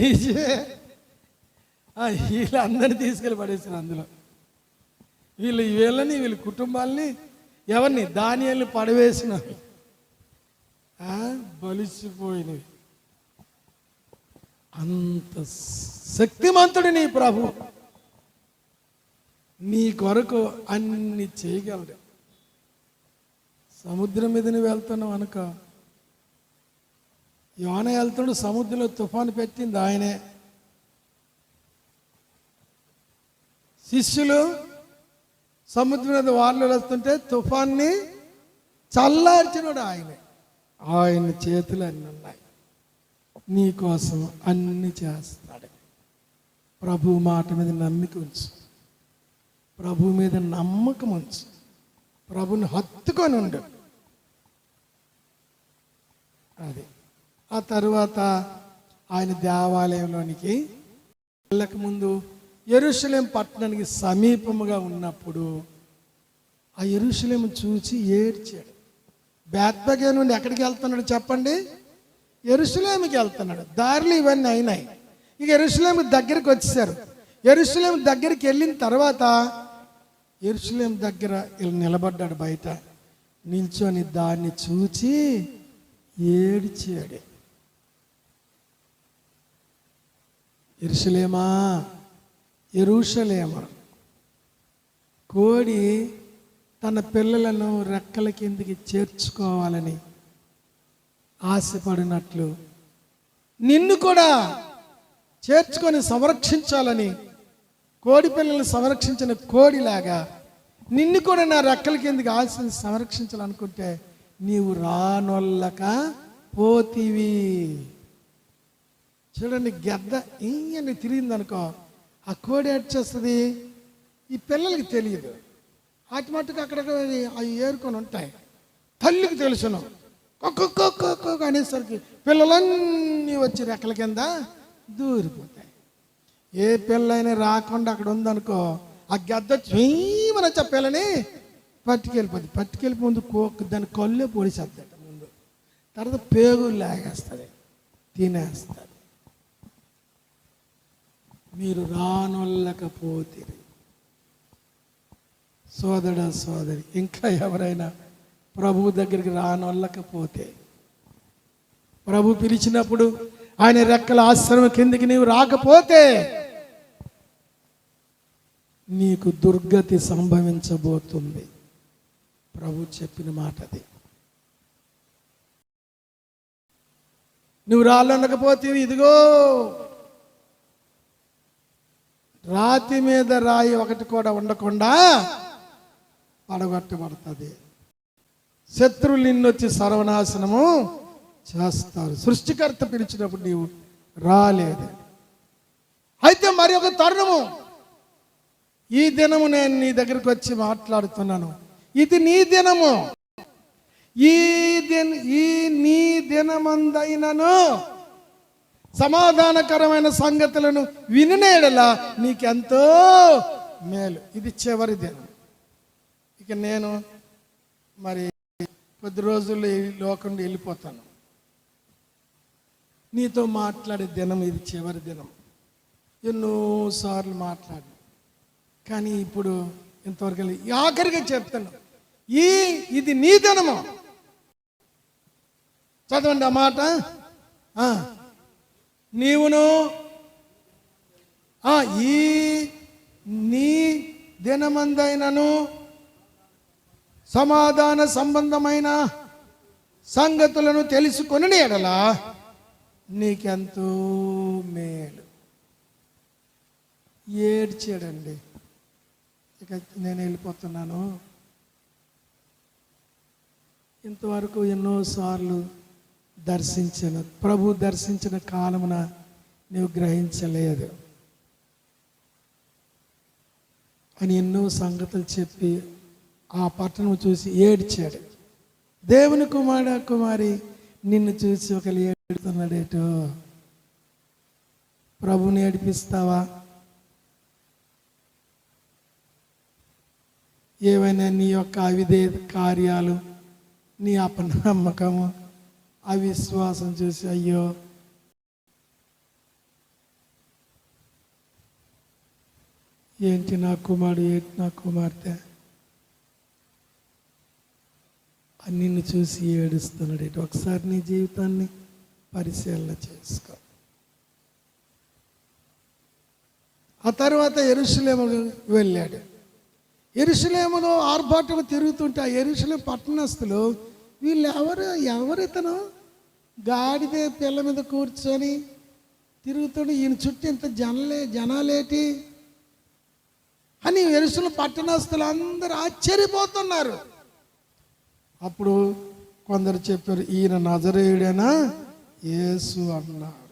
నిజమే. వీళ్ళందరినీ తీసుకెళ్ళి పడేసారు అందులో. వీళ్ళని వీళ్ళ కుటుంబాలని ఎవరిని దానియాల్ని పడవేసినారు. బలిసిపోయినవి. అంత శక్తిమంతుడు నీ ప్రభు, నీ కొరకు అన్ని చేయగలడు. సముద్రం మీద నువ్వు వెళ్తున్నావు అనుకో, యోన వెళ్తాడు, సముద్రంలో తుఫాను పెట్టింది ఆయనే. శిష్యులు సముద్రం మీద వాళ్ళు వస్తుంటే తుఫాన్ని చల్లార్చినాడు ఆయనే. ఆయన చేతులు అన్నీ ఉన్నాయి. నీకోసం అన్ని చేస్తాడు. ప్రభు మాట మీద నమ్మిక ఉంచు, ప్రభు మీద నమ్మకం ఉంచు, ప్రభుని హత్తుకొని ఉండు. అది ఆ తరువాత ఆయన దేవాలయంలోనికి వెళ్ళక ముందు యెరూషలేము పట్టణానికి సమీపముగా ఉన్నప్పుడు ఆ యెరూషలేము చూసి ఏడ్చాడు. బేత్లెహేము నుండి ఎక్కడికి వెళ్తున్నాడు చెప్పండి? యెరూషలేముకి వెళ్తున్నాడు. దారిలో ఇవన్నీ అయినాయి. ఇక యెరూషలేము దగ్గరికి వచ్చేసారు. యెరూషలేము దగ్గరికి వెళ్ళిన తర్వాత యెరూషలేము దగ్గర నిలబడ్డాడు. బయట నిల్చొని దాన్ని చూచి ఏడ్చాడు. యెరూషలేమా, యెరూషలేమా, కోడి తన పిల్లలను రెక్కల కిందికి చేర్చుకోవాలని ఆశపడినట్లు నిన్ను కూడా చేర్చుకొని సంరక్షించాలని, కోడి పిల్లలను సంరక్షించిన కోడిలాగా నిన్ను కూడా నా రెక్కల కిందికి ఆశని సంరక్షించాలనుకుంటే నీవు రానొల్లక పోతివి. చూడండి, గద్ద ఇంకని తిరిగిందనుకో, ఆ కోడి ఏడ్చేస్తుంది. ఈ పిల్లలకి తెలియదు. వాటి మట్టుకు అక్కడ అవి ఏరుకొని ఉంటాయి. తల్లికి తెలుసును. కుక్క అనేసరికి పిల్లలన్నీ వచ్చి రెక్కల కింద దూరిపోతాయి. ఏ పిల్లైనా రాకుండా అక్కడ ఉందనుకో, ఆ గద్ద చేయమని పిల్లని పట్టుకెళ్ళిపోతుంది. పట్టుకెళ్ళి ముందు దాని కళ్ళే పొడిసేద్దట ముందు, తర్వాత పేగులు లాగేస్తుంది, తినేస్తుంది. మీరు రానొల్లకపోతే సోదరా సోదరి, ఇంకా ఎవరైనా ప్రభు దగ్గరికి రానొల్లకపోతే, ప్రభు పిలిచినప్పుడు ఆయన రెక్కల ఆశ్రమం కిందికి నీవు రాకపోతే నీకు దుర్గతి సంభవించబోతుంది. ప్రభు చెప్పిన మాట అది. నువ్వు రాళ్ళనకపోతే ఇదిగో రాతి మీద రాయి ఒకటి కూడా ఉండకుండా పడగొట్టబడుతుంది. శత్రువులు నిన్నొచ్చి సర్వనాశనము చేస్తారు. సృష్టికర్త పిలిచినప్పుడు నీవు రాలేదు. అయితే మరి ఒక తరుణము, ఈ దినము నేను నీ దగ్గరికి వచ్చి మాట్లాడుతున్నాను. ఇది నీ దినము. ఈ నీ దినమందైనను సమాధానకరమైన సంగతులను వినినేడలా నీకెంతో మేలు. ఇది చివరి దినం. ఇక నేను మరి కొద్ది రోజుల్లో ఈ లోకం నుండి వెళ్ళిపోతాను. నీతో మాట్లాడే దినం ఇది చివరి దినం. ఎన్నోసార్లు మాట్లాడి, కానీ ఇప్పుడు ఇంతవరకు ఆఖరిగా చెప్తాను, ఇది నీ దినము. చదవండి ఆ మాట. నీవును ఈ నీ దినమందైనను సమాధాన సంబంధమైన సంగతులను తెలుసుకొని ఎడలా నీకెంతో మేలు. ఏడ్చాడండి. ఇక నేను వెళ్ళిపోతున్నాను. ఇంతవరకు ఎన్నోసార్లు దర్శించిన ప్రభు దర్శించిన కాలమున నీవు గ్రహించలేదు అని ఎన్నో సంగతులు చెప్పి ఆ పట్టణం చూసి ఏడ్చాడు. దేవుని కుమారి నిన్ను చూసి ఒకరు ఏడుతున్నాడేటో. ప్రభుని ఏడిపిస్తావా? ఏవైనా నీ యొక్క అవిధేయ కార్యాలు, నీ అపనమ్మకము, అవిశ్వాసం చూసి అయ్యో ఏంటి నా కుమారుడు, ఏంటి నా కుమార్తె అని నిన్ను చూసి ఏడుస్తున్నాడు. ఒకసారి నీ జీవితాన్ని పరిశీలన చేసుకో. ఆ తర్వాత యెరూషలేము వెళ్ళాడు. యెరూషలేములో ఆర్భాటం తిరుగుతుంటే ఆ యెరూషలేము పట్టణస్థులు, వీళ్ళు ఎవరితను గాడిద పిల్ల మీద కూర్చొని తిరుగుతుంటే ఈయన చుట్టూ ఇంత జనాలేటి అని యెరూషలేము పట్టణస్థులు అందరూ ఆశ్చర్యపోతున్నారు. అప్పుడు కొందరు చెప్పారు, ఈయన నజరేయుడేనా యేసు అన్నారు.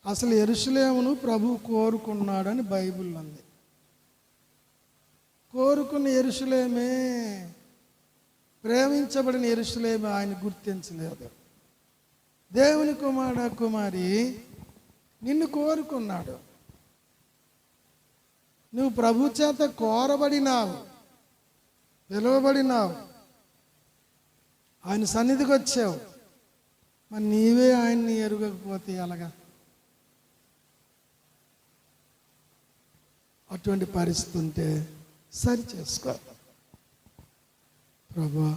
అసలు యెరూషలేమును ప్రభువు కోరుకున్నాడని బైబిల్ ఉంది. కోరుకున్న యెరూషలేమే, ప్రేమించబడిన యెరూషలేమే ఆయన గుర్తించలేదు. దేవుని కుమారి నిన్ను కోరుకున్నాడు. నువ్వు ప్రభు చేత కోరబడినావు, పిలువబడినావు, ఆయన సన్నిధికి వచ్చావు. మరి నీవే ఆయన్ని ఎరుగకపోతే ఎలాగా? అటువంటి పరిస్థితి ఉంటే సరి చేసుకో. ప్రభువా,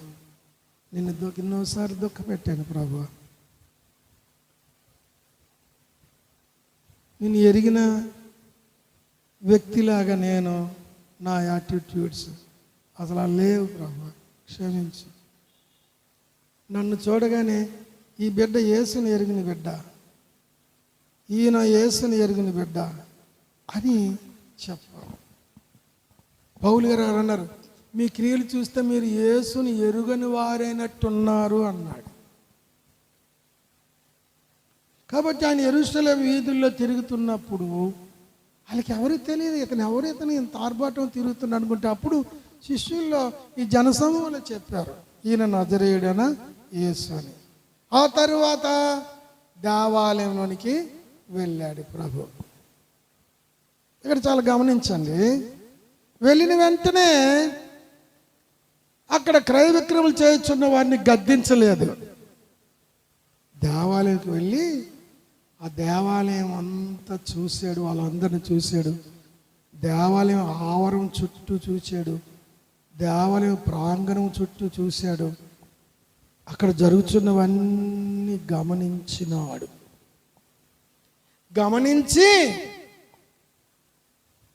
నిన్ను ఎన్నోసారి దుఃఖపెట్టాను ప్రభువా, నిన్ను ఎరిగిన వ్యక్తిలాగా నేను నా యాటిట్యూడ్స్ అసలు లేవు ప్రభువా, క్షమించు. నన్ను చూడగానే ఈ బిడ్డ యేసుని ఎరిగిన బిడ్డ, ఈయన యేసుని ఎరిగిన బిడ్డ అని చెప్పాలి. పౌలు గారు అన్నారు, మీ క్రియలు చూస్తే మీరు యేసుని ఎరుగని వారైనట్టున్నారు అన్నాడు. కాబట్టి ఆయన యెరూషలేము వీధుల్లో తిరుగుతున్నప్పుడు వాళ్ళకి ఎవరికి తెలియదు, ఇతను ఇంత ఆర్భాటం తిరుగుతున్నాడు అనుకుంటే, అప్పుడు శిష్యుల్లో ఈ జనసమూహంలో చెప్పారు, ఈయన నజరేయుడైన యేసు అని. ఆ తరువాత దేవాలయంలోనికి వెళ్ళాడు ప్రభు. ఇక్కడ చాలా గమనించండి, వెళ్ళిన వెంటనే అక్కడ క్రయ విక్రయములు చేయుచున్న వారిని గద్దించలేదు. దేవాలయంకి వెళ్ళి ఆ దేవాలయం అంతా చూశాడు, వాళ్ళందరిని చూశాడు, దేవాలయం ఆవరణ చుట్టూ చూశాడు, దేవాలయం ప్రాంగణం చుట్టూ చూశాడు, అక్కడ జరుగుతున్నవన్నీ గమనించినాడు. గమనించి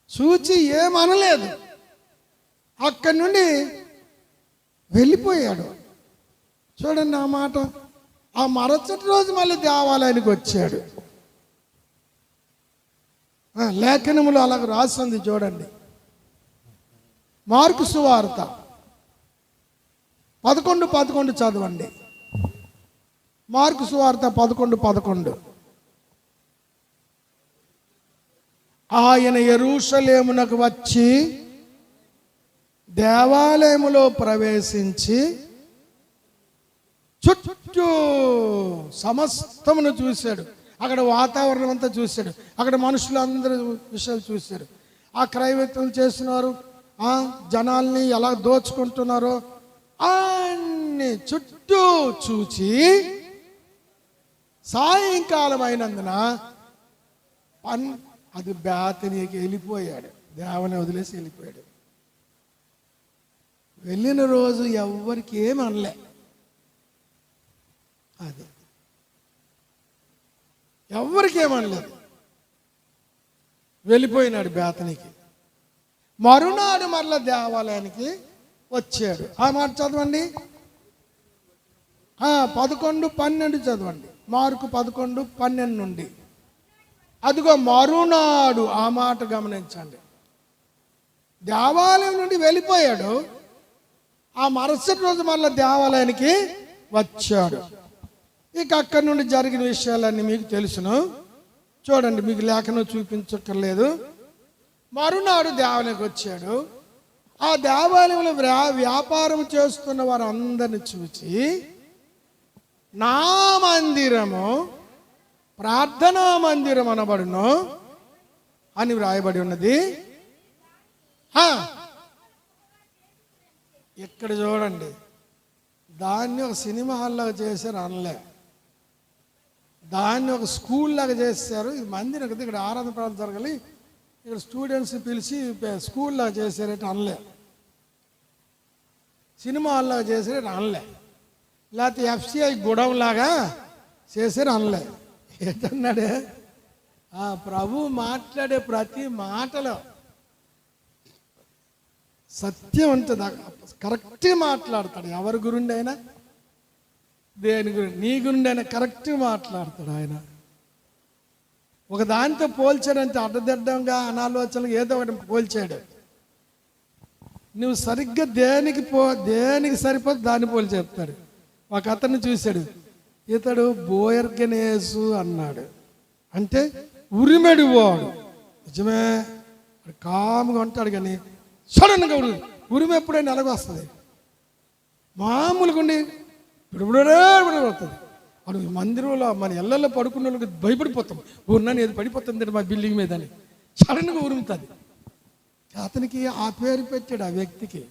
చూచి ఏమనలేదు, అక్కడి నుండి వెళ్ళిపోయాడు. చూడండి ఆ మాట. ఆ మరుసటి రోజు మళ్ళీ దేవాలయానికి వచ్చాడు. లేఖనములు అలాగ రాసింది చూడండి. మార్కు సువార్త 11:11 చదవండి. మార్కు సువార్త 11:11. ఆయన యెరూషలేమునకు వచ్చి దేవాలయములో ప్రవేశించి చుట్టూ సమస్తమును చూశాడు. అక్కడ వాతావరణం అంతా చూశాడు, అక్కడ మనుషులందరూ విషయాలు చూశాడు. ఆ క్రయ విక్రయాలు చేస్తున్నారు, జనాల్ని ఎలా దోచుకుంటున్నారో అన్ని చుట్టూ చూచి సాయంకాలం అయినందున అది బేతనీకి వెళ్ళిపోయాడు. దేవుని వదిలేసి వెళ్ళిపోయాడు. వెళ్ళిన రోజు ఎవ్వరికి ఏమి అనలే. అది ఎవ్వరికి ఏమనలేదు, వెళ్ళిపోయినాడు బేతనీకి. మరునాడు మరలా దేవాలయానికి వచ్చాడు. ఆ మాట చదవండి. 11:12 చదవండి. మార్కు 11:12 నుండి. అదిగో మరునాడు, ఆ మాట గమనించండి. దేవాలయం నుండి వెళ్ళిపోయాడు, ఆ మరుసటి రోజు మళ్ళీ దేవాలయానికి వచ్చాడు. ఇక అక్కడి నుండి జరిగిన విషయాలన్నీ మీకు తెలుసును. చూడండి, మీకు లేఖనం చూపించక్కర్లేదు. మరునాడు దేవాలయానికి వచ్చాడు. ఆ దేవాలయంలో వ్యాపారం చేస్తున్న వారందరిని చూచి, నా మందిరము ప్రార్థనా మందిరం అనబడును అని వ్రాయబడి ఉన్నది. ఆ, ఇక్కడ చూడండి, దాన్ని ఒక సినిమా హాల్లాగా చేశారు అనలే, దాన్ని ఒక స్కూల్ లాగా చేశారు. ఇది మందిరం కదా, ఇక్కడ ఆరాధన ప్రాంతం జరగాలి, ఇక్కడ స్టూడెంట్స్ పిలిచి స్కూల్ లాగా చేశారంటే అనలే, సినిమా హాల్లాగా చేశారు అనలే, లేకపోతే ఎఫ్సిఐ గుడం లాగా చేశారు అనలే. ఏంటన్నాడే ప్రభు మాట్లాడే ప్రతి మాటలో సత్యం ఉంటుంది. కరెక్ట్గా మాట్లాడతాడు. ఎవరి గురుండి అయినా, దేని గురించి, నీ గురుండి అయినా కరెక్ట్గా మాట్లాడతాడు ఆయన. ఒక దానితో పోల్చాడంటే అడ్డదిడ్డంగా అనాలోచనగా ఏదో ఒకటి పోల్చాడు. నువ్వు సరిగ్గా దేనికి సరిపోతే దాన్ని పోలి చెప్తాడు. ఒక అతన్ని చూశాడు, ఇతడు బోయర్గనేసు అన్నాడు, అంటే ఉరిమెడు వాడు. నిజమే, కాముగా ఉంటాడు, కానీ సడన్గా ఉరిమి ఎప్పుడైనా ఎలాగొస్తుంది, మామూలుగా ఉండి పడుతుంది. అడు మందిరంలో మన ఇళ్లలో పడుకున్న వాళ్ళకి భయపడిపోతాం, ఊరినని ఏది పడిపోతుంది మా బిల్డింగ్ మీద అని సడన్గా ఉరుముతుంది. అతనికి ఆ పేరు పెట్టాడు, ఆ వ్యక్తికి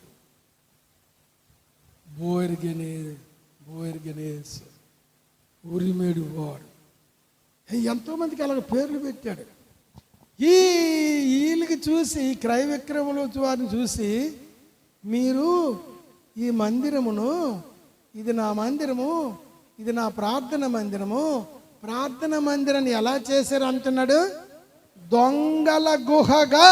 బోయర్గనేస్, ఉరిమేడు వాడు. ఎంతోమందికి అలాగ పేర్లు పెట్టాడు. వీళ్ళకి చూసి, క్రయ విక్రములు వారిని చూసి, మీరు ఈ మందిరమును, ఇది నా మందిరము, ఇది నా ప్రార్థన మందిరము, ప్రార్థన మందిరాన్ని ఎలా చేశారు అంటున్నాడు, దొంగల గుహగా.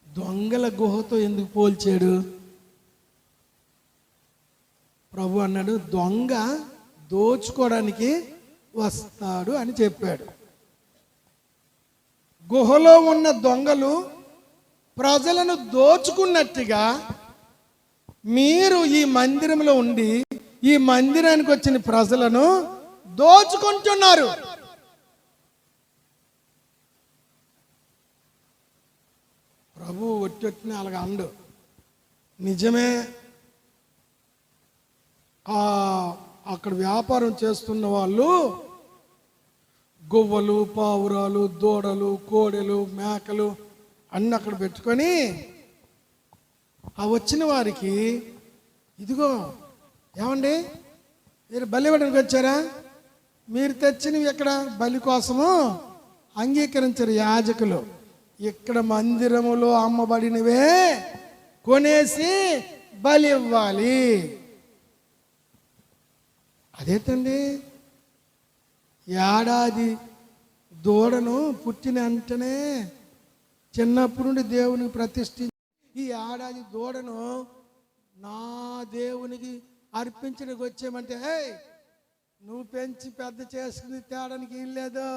దొంగల గుహతో ఎందుకు పోల్చాడు? ప్రభు అన్నాడు, దొంగ దోచుకోవడానికి వస్తాడు అని చెప్పాడు. గుహలో ఉన్న దొంగలు ప్రజలను దోచుకున్నట్టుగా మీరు ఈ మందిరంలో ఉండి ఈ మందిరానికి వచ్చిన ప్రజలను దోచుకుంటున్నారు. ప్రభు ఒట్టొట్టిన అలాగా అండు. నిజమే, అక్కడ వ్యాపారం చేస్తున్న వాళ్ళు గువ్వలు, పావురాలు, దూడలు, కోడెలు, మేకలు అన్నీ అక్కడ పెట్టుకొని ఆ వచ్చిన వారికి, ఇదిగో ఏమండి మీరు బలి ఇవ్వడానికి వచ్చారా, మీరు తెచ్చినవి ఎక్కడ బలి కోసము అంగీకరించారు యాజకులు. ఇక్కడ మందిరములో అమ్మబడినవే కొనేసి బలి ఇవ్వాలి. అదేంటండి, ఏడాది దూడను పుట్టిన వెంటనే చిన్నప్పటి నుండి దేవునికి ప్రతిష్ఠించి, ఈ ఏడాది దూడను నా దేవునికి అర్పించడానికి వచ్చామంటే, నువ్వు పెంచి పెద్ద చేసుకుని తేడానికి ఏం లేదు.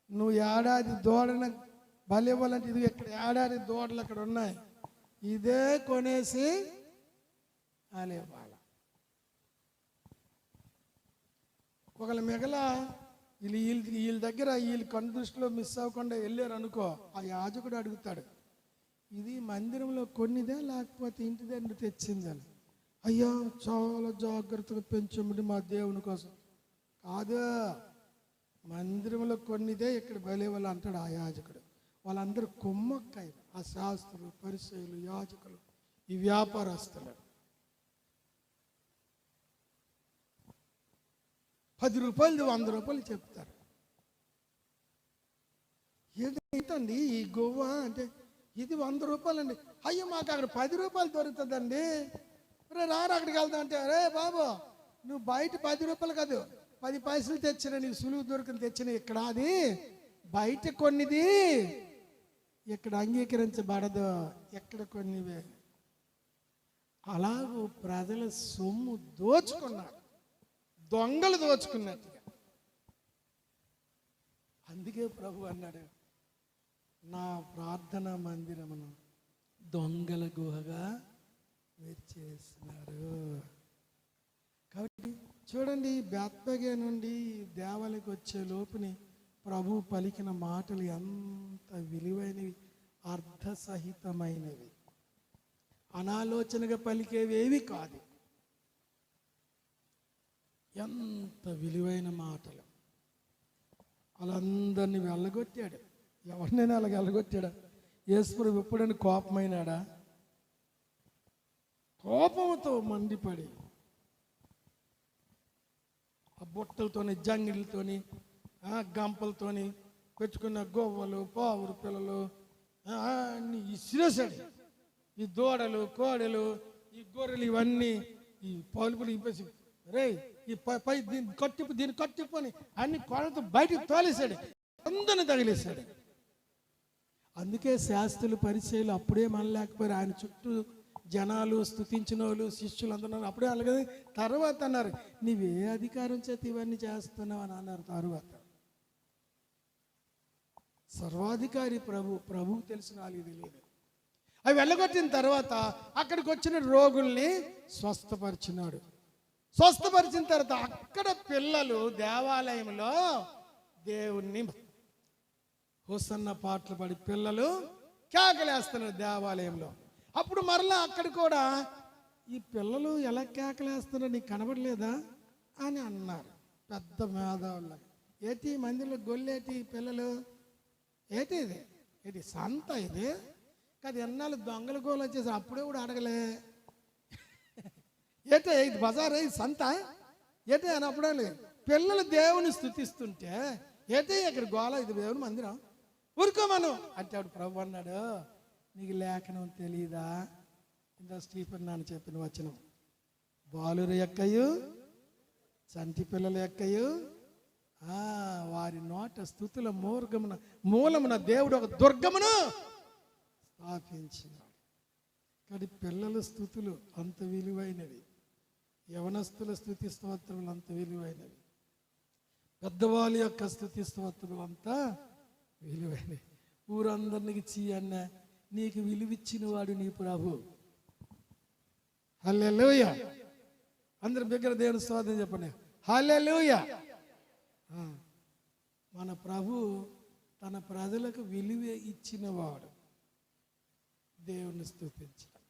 నువ్వు ఏడాది దూడను బలి ఇవ్వాలంటే, ఇది ఇక్కడ ఏడాది దూడలు అక్కడ ఉన్నాయి, ఇదే కొనేసి అని ఇవ్వాలి. ఒకళ్ళ మిగల వీళ్ళ దగ్గర వీళ్ళు కన్ను దృష్టిలో మిస్ అవ్వకుండా వెళ్ళారు అనుకో, ఆ యాజకుడు అడుగుతాడు, ఇది మందిరంలో కొన్నిదే లేకపోతే ఇంటి దగ్గర తెచ్చిందని. అయ్యా చాలా జాగ్రత్తగా పెంచమండి మా దేవుని కోసం. కాదు, మందిరంలో కొన్నిదే ఇక్కడ బలివ్వాలి అంటాడు ఆ యాజకుడు. వాళ్ళందరూ కొమ్మక్కాయ, ఆ శాస్త్రులు, పరిచయులు, యాజకులు, ఈ వ్యాపారస్తులు. 10 రూపాయలు 100 రూపాయలు చెప్తారు. ఏంటండి ఈ గోవ అంటే, ఇది 100 రూపాయలండి. అయ్యో మాకు అక్కడ 10 రూపాయలు దొరుకుతుందండి, రారు అక్కడికి వెళ్తాం అంటే, అరే బాబు నువ్వు బయట 10 రూపాయలు కాదు 10 పైసలు తెచ్చిన, నీకు సులువు దొరికిన తెచ్చిన, ఇక్కడ అది బయట కొన్నిది ఇక్కడ అంగీకరించబడదు, ఎక్కడ కొన్నివే. అలాగూ ప్రజల సొమ్ము దోచుకున్నారు, దొంగలు దోచుకున్నట్టుగా. అందుకే ప్రభు అన్నాడు, నా ప్రార్థన మందిరమును దొంగల గుహగా మీరు చేస్తున్నారు. కాబట్టి చూడండి, బేత్పగే నుండి దేవాలయకు వచ్చే లోపుని ప్రభు పలికిన మాటలు ఎంత విలువైనవి, అర్థసహితమైనవి, అనాలోచనగా పలికేవేవి కాదు. ఎంత విలువైన మాటలు. వాళ్ళందరినీ వెళ్ళగొట్టాడు. ఎవరినైనా అలాగ వెళ్ళగొట్టాడా? యేసుప్రభు ఎప్పుడైనా కోపమైనాడా? కోపంతో మండిపడి ఆ బుట్టలతోని, జంగిళ్ళతోని, గంపలతోని పెట్టుకున్న గొవ్వలు, పావురు పిల్లలు అన్ని ఇసిరేశాడు. ఈ దూడలు, కోడలు, ఈ గొర్రెలు ఇవన్నీ ఈ పలుపులు ఇంపేసి, రే ఈ పై దీన్ని కట్టిప్పు అని అన్ని కోడలతో బయటికి తోలేశాడు. అందరిని తగిలేశాడు. అందుకే శాస్త్రులు, పరిచయులు అప్పుడే మనలేకపోయారు. ఆయన చుట్టూ జనాలు, స్తుతించిన వాళ్ళు, శిష్యులు అందరూ అప్పుడే అలాగే. తర్వాత అన్నారు, నీవే అధికారం చేత ఇవన్నీ చేస్తున్నావు అని అన్నారు. తర్వాత సర్వాధికారి ప్రభు తెలిసిన వాళ్ళకి తెలియదు. అవి వెళ్ళగొట్టిన తర్వాత అక్కడికి వచ్చిన రోగుల్ని స్వస్థపరిచినాడు. స్వస్థపరిచిన తర్వాత అక్కడ పిల్లలు దేవాలయంలో దేవుణ్ణి హోసన్న పాటలు పాడి పిల్లలు కేకలేస్తున్నారు దేవాలయంలో. అప్పుడు మరలా అక్కడ కూడా ఈ పిల్లలు ఎలా కేకలేస్తున్నారో నీకు కనబడలేదా అని అన్నారు పెద్ద మేధావులు. ఏటి మందిలో గొల్లేటి పిల్లలు, ఏటి ఇది, ఇది సంత, ఇది కాదు ఎన్నాళ్ళు దొంగల గోలు వచ్చేసి అప్పుడే కూడా అడగలే, ఏటే ఇది బజారే, ఇది సంత ఏటే అని అప్పుడే పిల్లలు దేవుని స్తుతిస్తుంటే ఏటే ఇక్కడ గోళ, ఇది దేవుని మందిరం, ఊరుకోమను అంటే ఆవిడ ప్రభు అన్నాడు, నీకు లేఖనం తెలీదా? ఇంత స్టీఫెన్ నాన్న చెప్పిన వచనం, బాలురు ఎక్కయు చంటి పిల్లలు ఎక్కయు వారి నోట స్తుతుల మూలమున దేవుడు ఒక దుర్గమును స్థాపించినాడు. కానీ పిల్లల స్తుతులు అంత విలువైనవి, యవనస్తుల స్తుతి స్తోత్రములు అంత విలువైనవి, పెద్దవాళ్ళ యొక్క స్తుతి స్తోత్రములు అంతా విలువైనవి. ఊరందరికి అన్న నీకు విలువిచ్చిన వాడు నీ ప్రభు. హల్లెలూయా. అందరి దగ్గర దేవుని స్తోత్రం చెప్పండి, హల్లెలూయా. మన ప్రభు తన ప్రజలకు విలువ ఇచ్చినవాడు. దేవుని స్తుతించాలి.